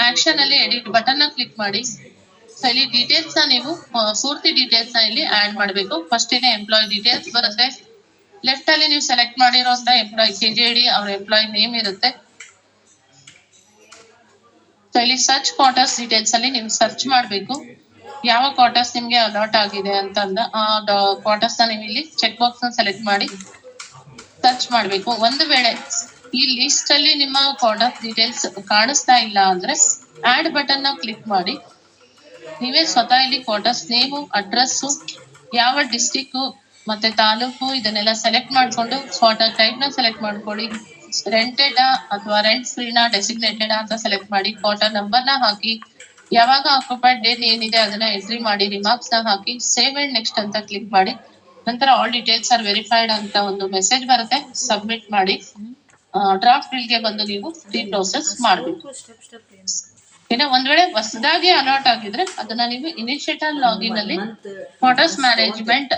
ಆಕ್ಷನ್ ಅಲ್ಲಿ ಎಡಿಟ್ ಬಟನ್ ಕ್ಲಿಕ್ ಮಾಡಿ. ಸೊ ಇಲ್ಲಿ ಡೀಟೇಲ್ಸ್ ನೀವು ಪೂರ್ತಿ ಡೀಟೇಲ್ಸ್ ಇಲ್ಲಿ ಆಡ್ ಮಾಡಬೇಕು. ಫಸ್ಟ್ ಇದೆ ಎಂಪ್ಲಾಯ್ ಡೀಟೇಲ್ಸ್ ಬರುತ್ತೆ, ಲೆಫ್ಟ್ ಅಲ್ಲಿ ನೀವು ಸೆಲೆಕ್ಟ್ ಮಾಡಿರುವಂತ ಎಂಪ್ಲಾಯ್ KJD ಅವ್ರ ಎಂಪ್ಲಾಯ್ ನೇಮ್ ಇರುತ್ತೆ. ಸೊ ಇಲ್ಲಿ ಸರ್ಚ್ ಕ್ವಾರ್ಟರ್ಸ್ ಡೀಟೇಲ್ಸ್ ಅಲ್ಲಿ ನೀವು ಸರ್ಚ್ ಮಾಡಬೇಕು, ಯಾವ ಕ್ವಾರ್ಟರ್ಸ್ ನಿಮ್ಗೆ ಅಲಾಟ್ ಆಗಿದೆ ಅಂತಂದ ಆ ಕ್ವಾರ್ಟರ್ಸ್ ನೀವು ಇಲ್ಲಿ ಚೆಕ್ ಬಾಕ್ಸ್ ನ ಸೆಲೆಕ್ಟ್ ಮಾಡಿ ಸರ್ಚ್ ಮಾಡಬೇಕು. ಒಂದು ವೇಳೆ ಈ ಲಿಸ್ಟ್ ಅಲ್ಲಿ ನಿಮ್ಮ ಕ್ವಾರ್ಟರ್ಸ್ ಡೀಟೇಲ್ಸ್ ಕಾಣಿಸ್ತಾ ಇಲ್ಲ ಅಂದ್ರೆ ಆಡ್ ಬಟನ್ ನ ಕ್ಲಿಕ್ ಮಾಡಿ. ನೀವೇ ಸ್ವತಃ ಇಲ್ಲಿ ಕ್ವಾರ್ಟರ್ಸ್ ನೇಮು, ಅಡ್ರೆಸ್, ಯಾವ ಡಿಸ್ಟಿಕ್ ಮತ್ತೆ ತಾಲೂಕು ಇದನ್ನೆಲ್ಲ ಸೆಲೆಕ್ಟ್ ಮಾಡ್ಕೊಂಡು ಕ್ವಾರ್ಟರ್ ಟೈಪ್ ನ ಸೆಲೆಕ್ಟ್ ಮಾಡ್ಕೊಳ್ಳಿ. ರೆಂಟೆಡ್ ಅಥವಾ ರೆಂಟ್ ಫ್ರೀನಾ ಡೆಸಿಗ್ನೇಟೆಡ್ ಅಂತ ಸೆಲೆಕ್ಟ್ ಮಾಡಿ. ಕ್ವಾರ್ಟರ್ ನಂಬರ್ ನ ಹಾಕಿ, ಯಾವಾಗ ಆಕ್ಯುಪೈಡ್ ಡೇಟ್ ಏನಿದೆ ಅದನ್ನ ಎಂಟ್ರಿ ಮಾಡಿ, ರಿಮಾರ್ಕ್ಸ್ ನ ಹಾಕಿ, ಸೇವ್ ಅಂಡ್ ನೆಕ್ಸ್ಟ್ ಅಂತ ಕ್ಲಿಕ್ ಮಾಡಿ. ನಂತರ ಆಲ್ ಡೀಟೇಲ್ಸ್ ಆರ್ ವೆರಿಫೈಡ್ ಅಂತ ಒಂದು ಮೆಸೇಜ್ ಬರುತ್ತೆ, ಸಬ್ಮಿಟ್ ಮಾಡಿ. ಡ್ರಾಫ್ಟ್ ಬಿಲ್ಗೆ ಬಂದು ನೀವು ರೀಪ್ರೋಸೆಸ್ ಮಾಡಬೇಕು. ಇನ್ನು ಒಂದ್ ವೇಳೆ ಹೊಸದಾಗಿ ಅಲಾಟ್ ಆಗಿದ್ರೆ ಅದನ್ನ ನೀವು ಇನಿಷಿಯೇಟರ್ ಲಾಗಿನ್ ಅಲ್ಲಿ ಕ್ವಾರ್ಟರ್ಸ್ ಮ್ಯಾನೇಜ್ಮೆಂಟ್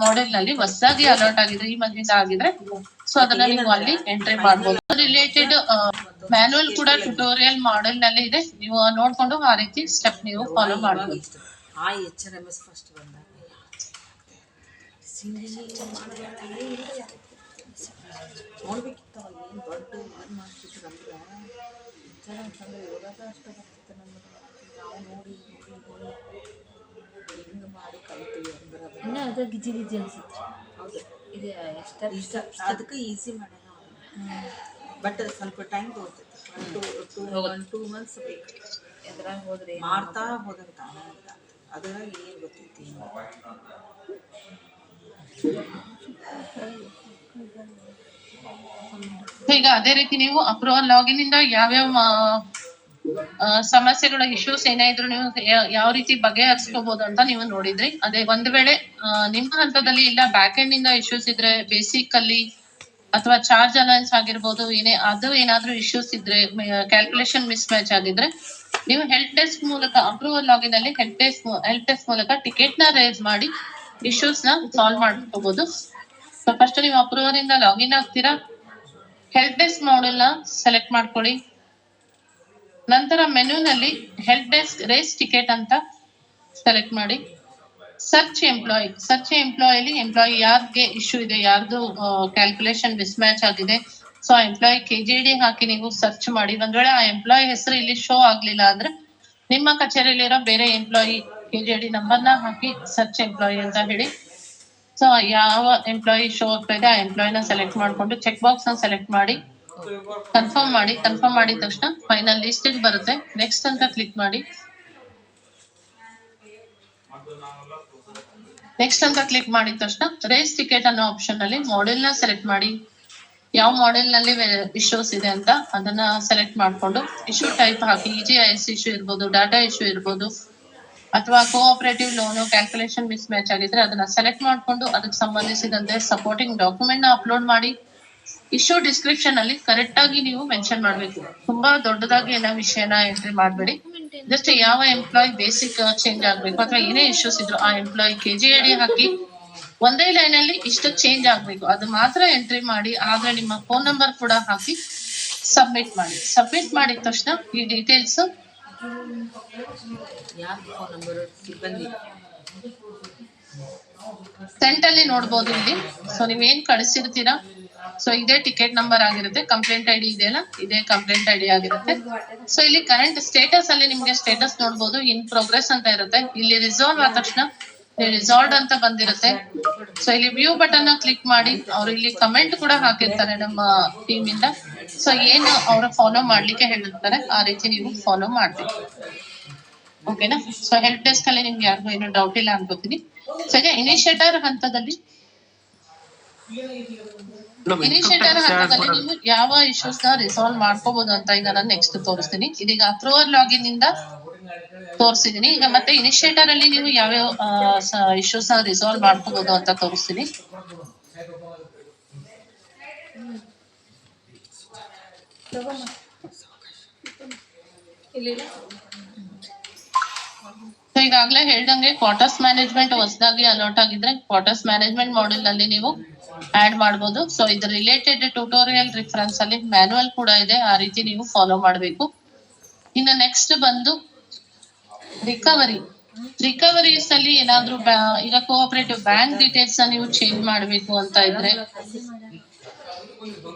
ಮಾಡೆಲ್ ನಲ್ಲಿ ಹೊಸದಾಗಿ ಅಲಾಟ್ ಆಗಿದ್ರೆ, ಈ ಮಧ್ಯದಿಂದ ಆಗಿದ್ರೆ, ಸೊ ಅದನ್ನ ನೀವು ಅಲ್ಲಿ ಎಂಟ್ರಿ ಮಾಡಬಹುದು. ರಿಲೇಟೆಡ್ ಮ್ಯಾನುವಲ್ ಕೂಡ ಟ್ಯುಟೋರಿಯಲ್ ಮಾಡೆಲ್ ನಲ್ಲಿ ಇದೆ, ನೀವು ನೋಡ್ಕೊಂಡು ಆ ರೀತಿ ಸ್ಟೆಪ್ ನೀವು ಫಾಲೋ ಮಾಡಬಹುದು. ಇನ್ನ ಅದ ಗಿಜಿ ಗಿಜಿ ಅನ್ಸುತ್ತೆ. ಹೌದು, ಇದು ಅದಕ್ಕೆ ಈಸಿ ಮಾಡೋಣ, ಬಟ್ ಸ್ವಲ್ಪ ಟೈಮ್ ತಗೋತೈತಿ. 2 ಮಂತ್ಸ್ ಬೇಕು. ಎದ್ರಾಗ ಹೋದ್ರೆ ಮಾಡ್ತಾ ಹೋದಂತ ಅದ್ರಾಗ ಏನು ಗೊತ್ತೈತಿ. ಈಗ ಅದೇ ರೀತಿ ನೀವು ಅಪ್ರೂವಲ್ ಲಾಗಿನ್ ಇಂದ ಯಾವ್ಯಾವ ಸಮಸ್ಯೆಗಳ ಇಶ್ಯೂಸ್ ಏನೇ ಇದ್ರು ನೀವು ಯಾವ ರೀತಿ ಬಗೆಹರಿಸ್ಕೋಬಹುದು ಅಂತ ನೀವು ನೋಡಿದ್ರಿ. ಅದೇ ಒಂದ್ ವೇಳೆ ನಿಮ್ಮ ಹಂತದಲ್ಲಿ ಇಲ್ಲ ಬ್ಯಾಕ್ ಎಂಡ್ ಇಂದ ಇಶ್ಯೂಸ್ ಇದ್ರೆ, ಬೇಸಿಕ್ ಅಲ್ಲಿ ಅಥವಾ ಚಾರ್ಜ್ ಅಲೈನ್ಸ್ ಆಗಿರ್ಬೋದು, ಅದು ಏನಾದ್ರೂ ಇಶ್ಯೂಸ್ ಇದ್ರೆ, ಕ್ಯಾಲ್ಕುಲೇಷನ್ ಮಿಸ್ ಮ್ಯಾಚ್ ಆಗಿದ್ರೆ ನೀವು ಹೆಲ್ಪ್ ಡೆಸ್ಕ್ ಮೂಲಕ, ಅಪ್ರೂವಲ್ ಲಾಗಿನ್ ಅಲ್ಲಿ ಹೆಲ್ಪ್ ಡೆಸ್ಕ್ ಮೂಲಕ ಟಿಕೆಟ್ ನ ರೇಸ್ ಮಾಡಿ ಇಶ್ಯೂಸ್ ನ ಸಾಲ್ವ್ ಮಾಡ್ಕೋಬಹುದು. ಸೊ ಫಸ್ಟ್ ನೀವು ಅಪ್ರೂವರ್ ಇಂದ ಲಾಗಿನ್ ಆಗ್ತೀರಾ, ಹೆಲ್ಪ್ ಡೆಸ್ಕ್ ಮಾಡಲ್ ನ ಸೆಲೆಕ್ಟ್ ಮಾಡ್ಕೊಳ್ಳಿ. ನಂತರ ಮೆನ್ಯೂನಲ್ಲಿ ಹೆಲ್ಪ್ ಡೆಸ್ಕ್ ರೇಸ್ ಟಿಕೆಟ್ ಅಂತ ಸೆಲೆಕ್ಟ್ ಮಾಡಿ. ಸರ್ಚ್ ಎಂಪ್ಲಾಯಲ್ಲಿ ಎಂಪ್ಲಾಯಿ ಯಾರ್ಗೆ ಇಶ್ಯೂ ಇದೆ, ಯಾರ್ದು ಕ್ಯಾಲ್ಕುಲೇಷನ್ ಮಿಸ್ಮ್ಯಾಚ್ ಆಗಿದೆ, ಸೊ ಆ ಎಂಪ್ಲಾಯಿ KJD ಹಾಕಿ ನೀವು ಸರ್ಚ್ ಮಾಡಿ. ಒಂದ್ ವೇಳೆ ಆ ಎಂಪ್ಲಾಯಿ ಹೆಸರು ಇಲ್ಲಿ ಶೋ ಆಗ್ಲಿಲ್ಲ ಅಂದ್ರೆ ನಿಮ್ಮ ಕಚೇರಿಯಲ್ಲಿರೋ ಬೇರೆ ಎಂಪ್ಲಾಯಿ KJD ನಂಬರ್ನ ಹಾಕಿ ಸರ್ಚ್ ಎಂಪ್ಲಾಯಿ ಅಂತ ಹೇಳಿ. ಸೊ ಯಾವ ಎಂಪ್ಲಾಯಿ ಶೋ ಆಗ್ತಾ ಇದೆ ಆ ಎಂಪ್ಲಾಯಿನ ಸೆಲೆಕ್ಟ್ ಮಾಡ್ಕೊಂಡು ಚೆಕ್ ಬಾಕ್ಸ್ ನ ಸೆಲೆಕ್ಟ್ ಮಾಡಿ ಕನ್ಫರ್ಮ್ ಮಾಡಿದ ತಕ್ಷಣ ಫೈನಲ್ ಲಿಸ್ಟ್ ಬರುತ್ತೆ. ನೆಕ್ಸ್ಟ್ ಅಂತ ಕ್ಲಿಕ್ ಮಾಡಿ. ನೆಕ್ಸ್ಟ್ ಅಂತ ಕ್ಲಿಕ್ ಮಾಡಿದ ತಕ್ಷಣ ರೇಸ್ ಟಿಕೆಟ್ ಅನ್ನೋ ಆಪ್ಷನ್ ನಲ್ಲಿ ಮಾಡೆಲ್ ನ ಸೆಲೆಕ್ಟ್ ಮಾಡಿ. ಯಾವ ಮಾಡೆಲ್ ನಲ್ಲಿ ಇಶ್ಯೂಸ್ ಇದೆ ಅಂತ ಅದನ್ನ ಸೆಲೆಕ್ಟ್ ಮಾಡ್ಕೊಂಡು ಇಶ್ಯೂ ಟೈಪ್ ಹಾಕಿ. EGIS ಇಶ್ಯೂ ಇರ್ಬೋದು, ಡಾಟಾ ಇಶ್ಯೂ ಇರ್ಬೋದು, ಅಥವಾ cooperative loan calculation miss match ಆಗಿದ್ರೆ ಅದನ್ನ ಸೆಲೆಕ್ಟ್ ಮಾಡ್ಕೊಂಡು ಅದಕ್ಕೆ ಸಂಬಂಧಿಸಿದಂತೆ ಸಪೋರ್ಟಿಂಗ್ ಡಾಕ್ಯುಮೆಂಟ್ ನ ಅಪ್ಲೋಡ್ ಮಾಡಿ. ಇಶ್ಯೂ ಡಿಸ್ಕ್ರಿಪ್ಷನ್ ಅಲ್ಲಿ ಕರೆಕ್ಟ್ ಆಗಿ ನೀವು ಮೆನ್ಷನ್ ಮಾಡ್ಬೇಕು. ತುಂಬಾ ದೊಡ್ಡದಾಗಿ ಏನೋ ವಿಷಯನ ಎಂಟ್ರಿ ಮಾಡಬೇಡಿ. ಜಸ್ಟ್ ಯಾವ ಎಂಪ್ಲಾಯ್ ಬೇಸಿಕ್ ಚೇಂಜ್ ಆಗ್ಬೇಕು ಅಥವಾ ಏನೇ ಇಶ್ಯೂಸ್ ಇದ್ರು ಆ ಎಂಪ್ಲಾಯ್ KJD ಹಾಕಿ ಒಂದೇ ಲೈನ್ ಅಲ್ಲಿ ಇಷ್ಟು ಚೇಂಜ್ ಆಗ್ಬೇಕು ಅದು ಮಾತ್ರ ಎಂಟ್ರಿ ಮಾಡಿ. ಆದ್ರೆ ನಿಮ್ಮ ಫೋನ್ ನಂಬರ್ ಕೂಡ ಹಾಕಿ ಸಬ್ಮಿಟ್ ಮಾಡಿ. ಸಬ್ಮಿಟ್ ಮಾಡಿದ ತಕ್ಷಣ ಈ ಡೀಟೇಲ್ಸ್ ಸೆಂಟ್ ಅಲ್ಲಿ ನೋಡ್ಬೋದು ಇಲ್ಲಿ. ಸೊ ನೀವೇನ್ ಕಳಿಸಿರ್ತೀರಾ ಸೊ ಇದೇ ಟಿಕೆಟ್ ನಂಬರ್ ಆಗಿರುತ್ತೆ. ಕಂಪ್ಲೇಂಟ್ ID ಇದೆಯಲ್ಲ, ಇದೇ ಕಂಪ್ಲೇಂಟ್ ID ಆಗಿರುತ್ತೆ. ಸೊ ಇಲ್ಲಿ ಕರೆಂಟ್ ಸ್ಟೇಟಸ್ ಅಲ್ಲಿ ನಿಮ್ಗೆ ಸ್ಟೇಟಸ್ ನೋಡ್ಬೋದು, ಇನ್ ಪ್ರೋಗ್ರೆಸ್ ಅಂತ ಇರುತ್ತೆ. ಇಲ್ಲಿ ರಿಸಾಲ್ವ್ ಆದ ತಕ್ಷಣ ರಿಸಾಲ್ವ್ಡ್ ಅಂತ ಬಂದಿರುತ್ತೆ. ಸೊ ಇಲ್ಲಿ ವ್ಯೂ ಬಟನ್ ನ ಕ್ಲಿಕ್ ಮಾಡಿ. ಅವ್ರು ಇಲ್ಲಿ ಕಮೆಂಟ್ ಕೂಡ ಹಾಕಿರ್ತಾರೆ ನಮ್ಮ ಟೀಮ್ ಇಂದ. ಸೊ ಏನು ಅವ್ರ ಫಾಲೋ ಮಾಡ್ಲಿಕ್ಕೆ ಹೇಳಿರ್ತಾರೆ ಆ ರೀತಿ ನೀವು ಫಾಲೋ ಮಾಡ್ಬೇಕು. ಓಕೆನಾ? ಸೊ ಹೆಲ್ಪ್ ಡೆಸ್ಕ್ ಅಲ್ಲಿ ನಿಮ್ಗೆ ಯಾರಿಗೂ ಏನು ಡೌಟ್ ಇಲ್ಲ ಅನ್ಕೋತೀನಿ. ಸೊ ಈಗ ಇನಿಷಿಯೇಟರ್ ಹಂತದಲ್ಲಿ ನೀವು ಯಾವ ಇಶ್ಯೂಸ್ ನ ರಿಸಾಲ್ವ್ ಮಾಡ್ಕೋಬಹುದು ಅಂತ ಈಗ ನಾನು ನೆಕ್ಸ್ಟ್ ತೋರಿಸ್ತೀನಿ. ಇದೀಗ ಅಪ್ರೂವರ್ ಲಾಗಿನ್ ಇಂದ ತೋರಿಸಿದೀನಿ. ಈಗ ಮತ್ತೆ ಇನಿಷಿಯೇಟರ್ ಅಲ್ಲಿ ನೀವು ಯಾವ್ಯಾವ ಇಶ್ಯೂಸ್ ನ ರಿಸಾಲ್ವ್ ಮಾಡ್ಕೋಬಹುದು ಅಂತ ತೋರಿಸ್ತೀನಿ. ಈಗಾಗಲೇ ಹೇಳ್ದಂಗೆ ಕ್ವಾರ್ಟರ್ಸ್ ಮ್ಯಾನೇಜ್ಮೆಂಟ್ ಹೊಸದಾಗಿ ಅಲಾಟ್ ಆಗಿದ್ರೆ ಕ್ವಾರ್ಟರ್ಸ್ ಮ್ಯಾನೇಜ್ಮೆಂಟ್ ಮಾಡೆಲ್ ನಲ್ಲಿ ನೀವು ಆಡ್ ಮಾಡಬಹುದು. ಸೊ ಇದ್ರ ರಿಲೇಟೆಡ್ ಟ್ಯುಟೋರಿಯಲ್ ರಿಫರೆನ್ಸ್ ಅಲ್ಲಿ ಮ್ಯಾನುವಲ್ ಕೂಡ ಇದೆ, ಆ ರೀತಿ ನೀವು ಫಾಲೋ ಮಾಡಬೇಕು. ಇನ್ನು ನೆಕ್ಸ್ಟ್ ಬಂದು ರಿಕವರೀಸ್ ಅಲ್ಲಿ ಏನಾದ್ರೂ ಈಗ ಕೋಆಪರೇಟಿವ್ ಬ್ಯಾಂಕ್ ಡೀಟೇಲ್ಸ್ ನೀವು ಚೇಂಜ್ ಮಾಡಬೇಕು ಅಂತ ಇದ್ರೆ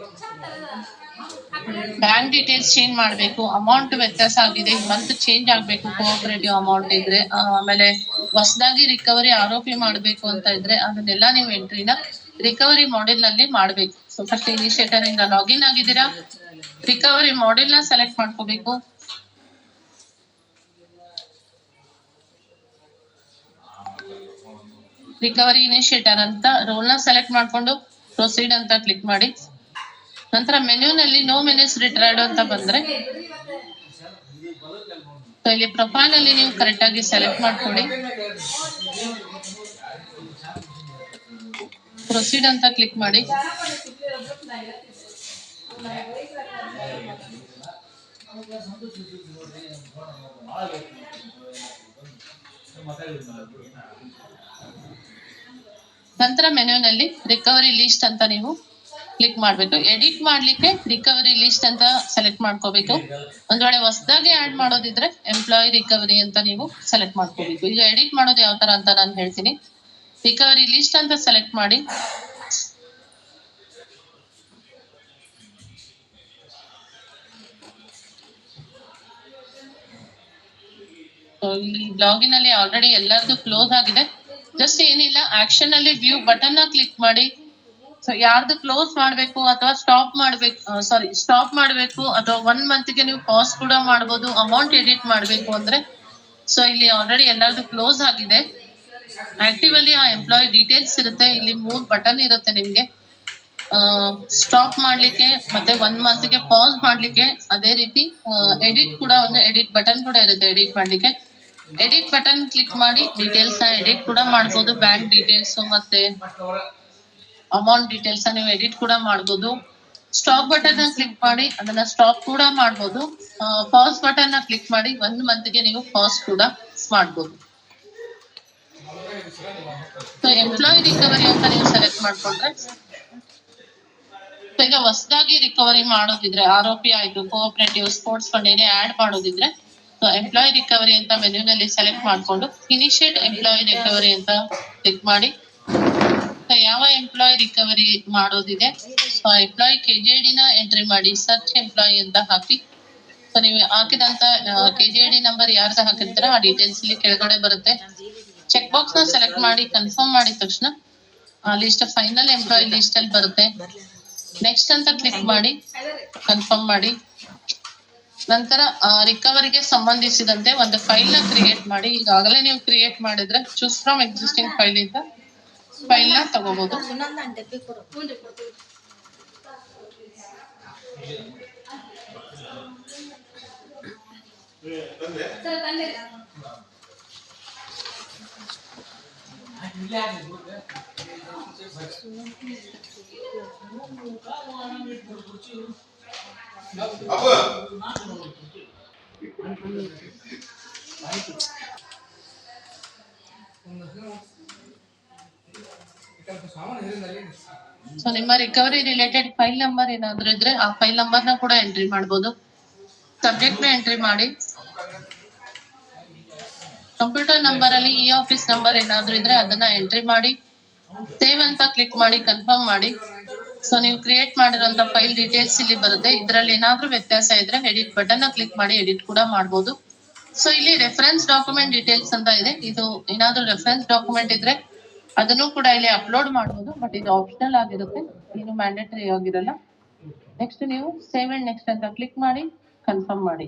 ಬ್ಯಾಂಕ್ ಡೀಟೇಲ್ಸ್ ಚೇಂಜ್ ಮಾಡಬೇಕು. ಅಮೌಂಟ್ ವ್ಯತ್ಯಾಸ ಆಗಿದೆ, ಮಂತ್ ಚೇಂಜ್ ಆಗ್ಬೇಕು ಕೋಆಪರೇಟಿವ್ ಅಮೌಂಟ್ ಇದ್ರೆ. ಆಮೇಲೆ ಹೊಸದಾಗಿ ರಿಕವರಿ ಆರೋಪಿ ಮಾಡ್ಬೇಕು ಅಂತ ಇದ್ರೆ ಅದನ್ನೆಲ್ಲ ನೀವು ಎಂಟ್ರಿನ ರಿಕವರಿ ಮಾಡೆಲ್ ನಲ್ಲಿ ಮಾಡ್ಬೇಕು. ಸೊ ಫಸ್ಟ್ ಇನಿಷಿಯೇಟರ್ ಇಂದ ಲಾಗಿನ್ ಆಗಿದ್ದೀರಾ, ರಿಕವರಿ ಮಾಡೆಲ್ ನ ಸೆಲೆಕ್ಟ್ ಮಾಡ್ಕೋಬೇಕು. ರಿಕವರಿ ಇನಿಷಿಯೇಟರ್ ಅಂತ ರೋಲ್ ನ ಸೆಲೆಕ್ಟ್ ಮಾಡ್ಕೊಂಡು ಪ್ರೊಸೀಡ್ ಅಂತ ಕ್ಲಿಕ್ ಮಾಡಿ. ನಂತರ ಮೆನ್ಯೂನಲ್ಲಿ ನೋ ಮೆನ್ಯೂಸ್ ರಿಟ್ರೈಡ್ ಅಂತ ಬಂದ್ರೆ ಇಲ್ಲಿ ಪ್ರೊಫೈಲ್ ಅಲ್ಲಿ ನೀವು ಕರೆಕ್ಟ್ ಆಗಿ ಸೆಲೆಕ್ಟ್ ಮಾಡ್ಕೊಳ್ಳಿ. ಪ್ರೊಸೀಡ್ ಅಂತ ಕ್ಲಿಕ್ ಮಾಡಿ. ನಂತರ ಮೆನ್ಯೂನಲ್ಲಿ ರಿಕವರಿ ಲಿಸ್ಟ್ ಅಂತ ನೀವು ಕ್ಲಿಕ್ ಮಾಡ್ಬೇಕು. ಎಡಿಟ್ ಮಾಡ್ಲಿಕ್ಕೆ ರಿಕವರಿ ಲಿಸ್ಟ್ ಅಂತ ಸೆಲೆಕ್ಟ್ ಮಾಡ್ಕೋಬೇಕು. ಒಂದ್ ವೇಳೆ ಹೊಸದಾಗಿ ಆಡ್ ಮಾಡೋದಿದ್ರೆ ಎಂಪ್ಲಾಯಿ ರಿಕವರಿ ಅಂತ ನೀವು ಸೆಲೆಕ್ಟ್ ಮಾಡ್ಕೋಬೇಕು. ಈಗ ಎಡಿಟ್ ಮಾಡೋದು ಯಾವ ತರ ಅಂತ ನಾನು ಹೇಳ್ತೀನಿ. ರಿಕವರಿ ಲಿಸ್ಟ್ ಅಂತ ಸೆಲೆಕ್ಟ್ ಮಾಡಿ. ಲಾಗಿನ್ ಅಲ್ಲಿ ಆಲ್ರೆಡಿ ಎಲ್ಲರದು ಕ್ಲೋಸ್ ಆಗಿದೆ. ಜಸ್ಟ್ ಏನಿಲ್ಲ, ಆಕ್ಷನ್ ಅಲ್ಲಿ ವ್ಯೂ ಬಟನ್ ನ ಕ್ಲಿಕ್ ಮಾಡಿ. ಸೊ ಯಾರ್ದು ಕ್ಲೋಸ್ ಮಾಡ್ಬೇಕು ಅಥವಾ ಸ್ಟಾಪ್ ಮಾಡ್ಬೇಕು ಅಥವಾ 1 month ಗೆ ನೀವು ಪಾಸ್ ಕೂಡ ಮಾಡ್ಬೋದು. ಅಮೌಂಟ್ ಎಡಿಟ್ ಮಾಡ್ಬೇಕು ಅಂದ್ರೆ ಸೊ ಇಲ್ಲಿ ಆಲ್ರೆಡಿ ಎಲ್ಲರದು ಕ್ಲೋಸ್ ಆಗಿದೆ. ಆಕ್ಟಿವ್ ಅಲ್ಲಿ ಆ ಎಂಪ್ಲಾಯಿ ಡೀಟೇಲ್ಸ್ ಇರುತ್ತೆ. ಇಲ್ಲಿ 3 ಬಟನ್ ಇರುತ್ತೆ ನಿಮ್ಗೆ. ಸ್ಟಾಪ್ ಮಾಡ್ಲಿಕ್ಕೆ ಮತ್ತೆ 1 month ಗೆ ಪಾಸ್ ಮಾಡ್ಲಿಕ್ಕೆ, ಅದೇ ರೀತಿ ಎಡಿಟ್ ಕೂಡ ಒಂದು ಎಡಿಟ್ ಬಟನ್ ಕೂಡ ಇರುತ್ತೆ ಎಡಿಟ್ ಮಾಡ್ಲಿಕ್ಕೆ. ಎಡಿಟ್ ಬಟನ್ ಕ್ಲಿಕ್ ಮಾಡಿ ಡೀಟೇಲ್ಸ್ ನ ಎಡಿಟ್ ಕೂಡ ಮಾಡ್ಬೋದು. ಬ್ಯಾಂಕ್ ಡೀಟೇಲ್ಸ್ ಮತ್ತೆ ಅಮೌಂಟ್ ಡೀಟೇಲ್ಸ್ ನೀವು ಎಡಿಟ್ ಕೂಡ ಮಾಡ್ಬೋದು. ಸ್ಟಾಪ್ ಬಟನ್ ನ ಕ್ಲಿಕ್ ಮಾಡಿ ಅದನ್ನ ಸ್ಟಾಪ್ ಕೂಡ ಮಾಡ್ಬೋದು. ಪಾಸ್ ಬಟನ್ ನ ಕ್ಲಿಕ್ ಮಾಡಿ 1 month ಗೆ ನೀವು ಪಾಸ್ ಕೂಡ ಮಾಡ್ಬೋದು. ಸೊ ಎಂಪ್ಲಾಯಿ ರಿಕವರಿ ಅಂತ ನೀವು ಸೆಲೆಕ್ಟ್ ಮಾಡ್ಕೊಂಡ್ರೆ ಈಗ ಹೊಸದಾಗಿ ರಿಕವರಿ ಮಾಡೋದಿದ್ರೆ ಆರೋಪಿ ಆಯ್ತು, ಕೋಆಪರೇಟಿವ್, ಸ್ಪೋರ್ಟ್ಸ್ ಫಂಡ್ ಏನೇ ಆಡ್ ಮಾಡೋದಿದ್ರೆ ಎಂಪ್ಲಾಯ್ ರಿಕವರಿ ಅಂತ ಮೆನ್ಯೂನಲ್ಲಿ ಸೆಲೆಕ್ಟ್ ಮಾಡ್ಕೊಂಡು ಇನಿಷಿಯೇಟ್ ಎಂಪ್ಲಾಯ್ ರಿಕವರಿ ಅಂತ ಕ್ಲಿಕ್ ಮಾಡಿ. ಯಾವ ಎಂಪ್ಲಾಯ್ ರಿಕವರಿ ಮಾಡೋದಿದೆ, ಎಂಪ್ಲಾಯ್ KJD ನ ಎಂಟ್ರಿ ಮಾಡಿ, ಸರ್ಚ್ ಎಂಪ್ಲಾಯ್ ಅಂತ ಹಾಕಿ. ಸೊ ನೀವು ಹಾಕಿದಂತ KJD ನಂಬರ್ ಯಾರ್ದು ಹಾಕಿರ್ತಾರ ಆ ಡೀಟೇಲ್ಸ್ ಇಲ್ಲಿ ಕೆಳಗಡೆ ಬರುತ್ತೆ. ಚೆಕ್ ಬಾಕ್ಸ್ ನ ಸೆಲೆಕ್ಟ್ ಮಾಡಿ ಕನ್ಫರ್ಮ್ ಮಾಡಿದ ತಕ್ಷಣ ಲಿಸ್ಟ್ ಫೈನಲ್ ಎಂಪ್ಲಾಯ್ ಲಿಸ್ಟ್ ಅಲ್ಲಿ ಬರುತ್ತೆ. ನೆಕ್ಸ್ಟ್ ಅಂತ ಕ್ಲಿಕ್ ಮಾಡಿ ಕನ್ಫರ್ಮ್ ಮಾಡಿ. ನಂತರ ರಿಕವರಿಗೆ ಸಂಬಂಧಿಸಿದಂತೆ ಒಂದು ಫೈಲ್ ನ ಕ್ರಿಯೇಟ್ ಮಾಡಿ. ಈಗಾಗಲೇ ನೀವು ಕ್ರಿಯೇಟ್ ಮಾಡಿದ್ರೆ ಚೂಸ್ ಫ್ರಮ್ ಎಕ್ಸಿಸ್ಟಿಂಗ್ ಫೈಲ್ ಇಂದ ಫೈಲ್ ನ ತಗೋಬಹುದು. ಸೊ ನಿಮ್ಮ ರಿಕವರಿ ರಿಲೇಟೆಡ್ ಫೈಲ್ ನಂಬರ್ ಏನಾದ್ರು ಇದ್ರೆ ಆ ಫೈಲ್ ನಂಬರ್ ನ ಕೂಡ ಎಂಟ್ರಿ ಮಾಡಬಹುದು. ಸಬ್ಜೆಕ್ಟ್ ನ ಎಂಟ್ರಿ ಮಾಡಿ. ಕಂಪ್ಯೂಟರ್ ನಂಬರ್ ಅಲ್ಲಿ ಆಫೀಸ್ ನಂಬರ್ ಏನಾದ್ರು ಇದ್ರೆ ಅದನ್ನ ಎಂಟ್ರಿ ಮಾಡಿ. ಸೇವ್ ಅಂತ ಕ್ಲಿಕ್ ಮಾಡಿ ಕನ್ಫರ್ಮ್ ಮಾಡಿ. ಸೊ ನೀವು ಕ್ರಿಯೇಟ್ ಮಾಡಿರುವಂತ ಫೈಲ್ ಡೀಟೇಲ್ಸ್ ಇಲ್ಲಿ ಬರುತ್ತೆ. ಇದರಲ್ಲಿ ಏನಾದ್ರೂ ವ್ಯತ್ಯಾಸ ಇದ್ರೆ ಎಡಿಟ್ ಬಟನ್ ನ ಕ್ಲಿಕ್ ಮಾಡಿ ಎಡಿಟ್ ಕೂಡ ಮಾಡಬಹುದು. ಸೊ ಇಲ್ಲಿ ರೆಫರೆನ್ಸ್ ಡಾಕ್ಯುಮೆಂಟ್ ಡೀಟೇಲ್ಸ್ ಅಂತ ಇದೆ. ಇದು ಏನಾದ್ರೂ ರೆಫರೆನ್ಸ್ ಡಾಕ್ಯುಮೆಂಟ್ ಇದ್ರೆ ಅದನ್ನು ಕೂಡ ಇಲ್ಲಿ ಅಪ್ಲೋಡ್ ಮಾಡಬಹುದು. ಬಟ್ ಇದು ಆಪ್ಷನಲ್ ಆಗಿರುತ್ತೆ, ಇದು ಮ್ಯಾಂಡೇಟರಿ ಆಗಿರಲ್ಲ. ನೆಕ್ಸ್ಟ್ ನೀವು ಸೇವ್ ಅಂಡ್ ನೆಕ್ಸ್ಟ್ ಅಂತ ಕ್ಲಿಕ್ ಮಾಡಿ ಕನ್ಫರ್ಮ್ ಮಾಡಿ.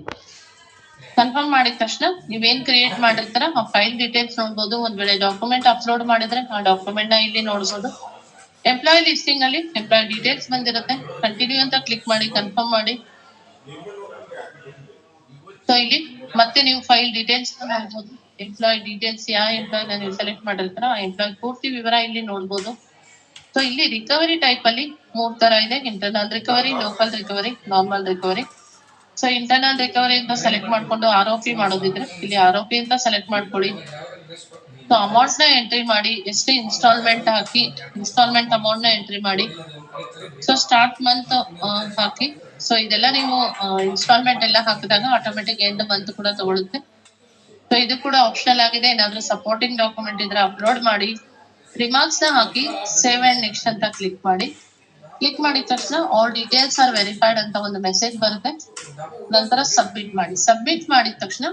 ಕನ್ಫರ್ಮ್ ಮಾಡಿದ ತಕ್ಷಣ ನೀವೇನ್ ಕ್ರಿಯೇಟ್ ಮಾಡಿರ್ತಾರ ಆ ಫೈಲ್ ಡೀಟೇಲ್ಸ್ ನೋಡ್ಬೋದು. ಒಂದ್ ವೇಳೆ ಡಾಕ್ಯುಮೆಂಟ್ ಅಪ್ಲೋಡ್ ಮಾಡಿದ್ರೆ ಆ ಡಾಕ್ಯುಮೆಂಟ್ ನ ಇಲ್ಲಿ ನೋಡ್ಬೋದು. ಎಂಪ್ಲಾಯ್ ಲಿಸ್ಟಿಂಗ್ ಅಲ್ಲಿ ಎಂಪ್ಲಾಯ್ ಡೀಟೇಲ್ಸ್ ಬಂದಿರುತ್ತೆ. ಕಂಟಿನ್ಯೂ ಅಂತ ಕ್ಲಿಕ್ ಮಾಡಿ ಕನ್ಫರ್ಮ್ ಮಾಡಿ. ಸೊ ಇಲ್ಲಿ ಮತ್ತೆ ನೀವು ಫೈಲ್ ಡೀಟೇಲ್ಸ್ ನೋಡ್ಬೋದು. ಎಂಪ್ಲಾಯ್ ಡೀಟೇಲ್ಸ್ ಯಾವ ಎಂಪ್ಲಾಯ್ ನೀವು ಸೆಲೆಕ್ಟ್ ಮಾಡಿರ್ತಾರ ಆ ಎಂಪ್ಲಾಯ್ ಪೂರ್ತಿ ವಿವರ ಇಲ್ಲಿ ನೋಡ್ಬೋದು. ಸೊ ಇಲ್ಲಿ ರಿಕವರಿ ಟೈಪ್ ಅಲ್ಲಿ 3 ತರ ಇದೆ: internal recovery, local recovery, normal recovery. So internal recovery ಅಂತ ಸೆಲೆಕ್ಟ್ ಮಾಡ್ಕೊಂಡು ಆರೋಪಿ ಮಾಡೋದಿದ್ರೆ ಇಲ್ಲಿ ಆರೋಪಿ ಅಂತ ಸೆಲೆಕ್ಟ್ ಮಾಡ್ಕೊಳ್ಳಿ. ಸೊ ಅಮೌಂಟ್ ನ ಎಂಟ್ರಿ ಮಾಡಿ, ಎಷ್ಟು ಇನ್ಸ್ಟಾಲ್ಮೆಂಟ್ ಹಾಕಿ ಇನ್ಸ್ಟಾಲ್ಮೆಂಟ್ ಅಮೌಂಟ್ ನ ಎಂಟ್ರಿ ಮಾಡಿ. ಸೊ ಸ್ಟಾರ್ಟ್ ಮಂತ್ ಹಾಕಿ. ಸೊ ಇದೆಲ್ಲ ನೀವು ಇನ್ಸ್ಟಾಲ್ಮೆಂಟ್ ಎಲ್ಲ ಹಾಕಿದಾಗ ಆಟೋಮೆಟಿಕ್ ಎಂಡ್ ಮಂತ್ ಕೂಡ ತಗೊಳುತ್ತೆ. ಸೊ ಇದು ಕೂಡ ಆಪ್ಷನಲ್ ಆಗಿದೆ. ಏನಾದ್ರೂ ಸಪೋರ್ಟಿಂಗ್ ಡಾಕ್ಯುಮೆಂಟ್ ಇದ್ರೆ ಅಪ್ಲೋಡ್ ಮಾಡಿ. ರಿಮಾರ್ಕ್ಸ್ ನ ಹಾಕಿ ಸೇವ್ ಅಂಡ್ ನೆಕ್ಸ್ಟ್ ಅಂತ ಕ್ಲಿಕ್ ಮಾಡಿ. ಕ್ಲಿಕ್ ಮಾಡಿದ ತಕ್ಷಣ ಆಲ್ ಡೀಟೇಲ್ಸ್ ಆರ್ ವೆರಿಫೈಡ್ ಅಂತ ಒಂದು ಮೆಸೇಜ್ ಬರುತ್ತೆ. ನಂತರ ಸಬ್ಮಿಟ್ ಮಾಡಿ. ಸಬ್ಮಿಟ್ ಮಾಡಿದ ತಕ್ಷಣ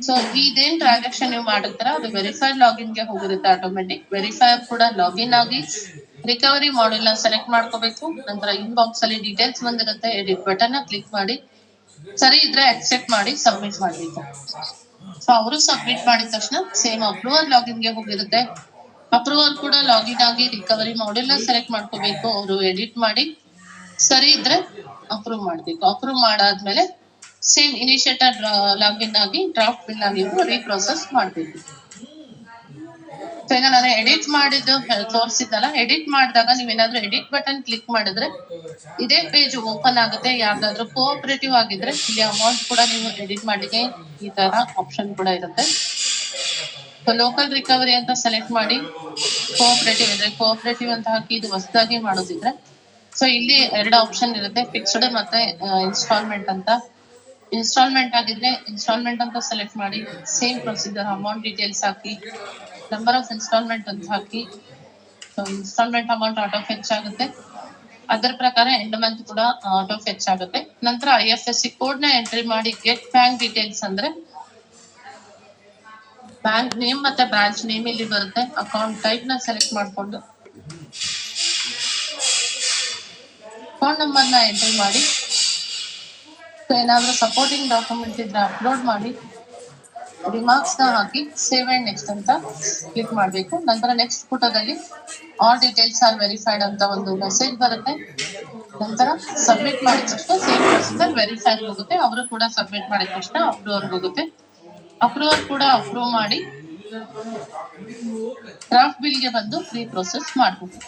ಸೊ ಇದೇನ್ ಟ್ರಾನ್ಸಾಕ್ಷನ್ ನೀವು ಮಾಡಿರ್ತಾರ ಅದು ವೆರಿಫೈಡ್ ಲಾಗಿನ್ ಗೆ ಹೋಗಿರುತ್ತೆ ಆಟೋಮೆಟಿಕ್. ವೆರಿಫೈರ್ ಕೂಡ ಲಾಗಿನ್ ಆಗಿ ರಿಕವರಿ ಮಾಡೆಲ್ ನ ಸೆಲೆಕ್ಟ್ ಮಾಡ್ಕೋಬೇಕು. ನಂತರ ಇನ್ಬಾಕ್ಸ್ ಅಲ್ಲಿ ಡೀಟೇಲ್ಸ್ ಬಂದಿರುತ್ತೆ. ಎಡಿಟ್ ಬಟನ್ ನ ಕ್ಲಿಕ್ ಮಾಡಿ. ಸರಿ ಇದ್ರೆ ಅಕ್ಸೆಪ್ಟ್ ಮಾಡಿ ಸಬ್ಮಿಟ್ ಮಾಡಬೇಕು. ಸೊ ಅವರು ಸಬ್ಮಿಟ್ ಮಾಡಿದ ತಕ್ಷಣ ಸೇಮ್ ಅಪ್ರೂವರ್ ಲಾಗಿನ್ ಗೆ ಹೋಗಿರುತ್ತೆ. ಅಪ್ರೂವರ್ ಕೂಡ ಲಾಗಿನ್ ಆಗಿ ರಿಕವರಿ ಮಾಡೆಲ್ ನ ಸೆಲೆಕ್ಟ್ ಮಾಡ್ಕೋಬೇಕು. ಅವರು ಎಡಿಟ್ ಮಾಡಿ ಸರಿ ಇದ್ರೆ ಅಪ್ರೂವ್ ಮಾಡ್ಬೇಕು. ಅಪ್ರೂವ್ ಮಾಡಾದ್ಮೇಲೆ ಸೇಮ್ ಇನಿಷಿಯೇಟರ್ ಲಾಗಿನ್ ಆಗಿ ಡ್ರಾಫ್ಟ್ ಬಿಲ್ ಆಗಿ ರೀಪ್ರೋಸೆಸ್ ಮಾಡ್ಬೇಕು. ಸೊ ಈಗ ನಾನು ಎಡಿಟ್ ಮಾಡಿದ್ದು ತೋರಿಸಿದ್ದಲ್ಲ, ಎಡಿಟ್ ಮಾಡಿದಾಗ ನೀವೇನಾದ್ರೂ ಎಡಿಟ್ ಬಟನ್ ಕ್ಲಿಕ್ ಮಾಡಿದ್ರೆ ಇದೇ ಪೇಜ್ ಓಪನ್ ಆಗುತ್ತೆ. ಯಾವ್ದಾದ್ರು ಕೋಆಪರೇಟಿವ್ ಆಗಿದ್ರೆ ಇಲ್ಲಿ ಅಮೌಂಟ್ ಕೂಡ ನೀವು ಎಡಿಟ್ ಮಾಡಿಗೆ ಈ ತರ ಆಪ್ಷನ್ ಕೂಡ ಇರುತ್ತೆ. ಸೊ ಲೋಕಲ್ ರಿಕವರಿ ಅಂತ ಸೆಲೆಕ್ಟ್ ಮಾಡಿ. ಕೋಆಪರೇಟಿವ್ ಇದ್ರೆ ಕೋಆಪರೇಟಿವ್ ಅಂತ ಹಾಕಿ ಇದು ಹೊಸದಾಗಿ ಮಾಡೋದಿದ್ರೆ ಸೊ ಇಲ್ಲಿ 2 ಆಪ್ಷನ್ ಇರುತ್ತೆ: ಫಿಕ್ಸ್ಡ್ ಮತ್ತೆ ಇನ್ಸ್ಟಾಲ್ಮೆಂಟ್ ಅಂತ. ಇನ್ಸ್ಟಾಲ್ಮೆಂಟ್ ಆಗಿದ್ರೆ ಇನ್ಸ್ಟಾಲ್ಮೆಂಟ್ ಅಂತ ಸೆಲೆಕ್ಟ್ ಮಾಡಿ. ಸೇಮ್ ಪ್ರೊಸೀಜರ್, ಅಮೌಂಟ್ ಡೀಟೇಲ್ಸ್ ಹಾಕಿ, ನಂಬರ್ ಆಫ್ ಇನ್ಸ್ಟಾಲ್ಮೆಂಟ್ ಅಂತ ಹಾಕಿ. So instalment amount auto fetch ಆಗುತ್ತೆ. ಅದರ ಪ್ರಕಾರ ಎಂಡ್ ಮಂತ್ ಕೂಡ ಆಟೋ ಫೆಚ್ ಆಗುತ್ತೆ. ನಂತರ IFSC ಕೋಡ್ ನ ಎಂಟ್ರಿ ಮಾಡಿ. ಗೆಟ್ ಬ್ಯಾಂಕ್ ಡೀಟೇಲ್ಸ್ ಅಂದ್ರೆ ಬ್ಯಾಂಕ್ ನೇಮ್ ಮತ್ತೆ ಬ್ರಾಂಚ್ ನೇಮ್ ಇಲ್ಲಿ ಬರುತ್ತೆ. ಅಕೌಂಟ್ ಟೈಪ್ ನ ಸೆಲೆಕ್ಟ್ ಮಾಡ್ಕೊಂಡು ಅಕೌಂಟ್ ನಂಬರ್ ನ ಎಂಟ್ರಿ ಮಾಡಿ. ಏನಾದ್ರೂ ಸಪೋರ್ಟಿಂಗ್ ಡಾಕ್ಯುಮೆಂಟ್ ಇದ್ರೆ ಅಪ್ಲೋಡ್ ಮಾಡಿ. ರಿಮಾರ್ಕ್ಸ್ ನ ಹಾಕಿ ಸೇವ್ ಅಂಡ್ ನೆಕ್ಸ್ಟ್ ಅಂತ ಕ್ಲಿಕ್ ಮಾಡಬೇಕು. ನಂತರ ನೆಕ್ಸ್ಟ್ ಪುಟದಲ್ಲಿ ಆಲ್ ಡೀಟೇಲ್ಸ್ ಆರ್ ವೆರಿಫೈಡ್ ಅಂತ ಒಂದು ಮೆಸೇಜ್ ಬರುತ್ತೆ. ನಂತರ ಸಬ್ಮಿಟ್ ಮಾಡಿದ ತಕ್ಷಣ ಸೇಮ್ ಪ್ರೊಸೀಜರ್ ವೆರಿಫೈಡ್ ಹೋಗುತ್ತೆ. ಅವರು ಕೂಡ ಸಬ್ಮಿಟ್ ಮಾಡಿದ ತಕ್ಷಣ ಅಪ್ರೂವರ್ ಹೋಗುತ್ತೆ. ಅಪ್ರೂವರ್ ಕೂಡ ಅಪ್ರೂವ್ ಮಾಡಿ ಡ್ರಾಫ್ಟ್ ಬಿಲ್ ಗೆ ಬಂದು ಫ್ರೀ ಪ್ರೊಸೆಸ್ ಮಾಡಬಹುದು.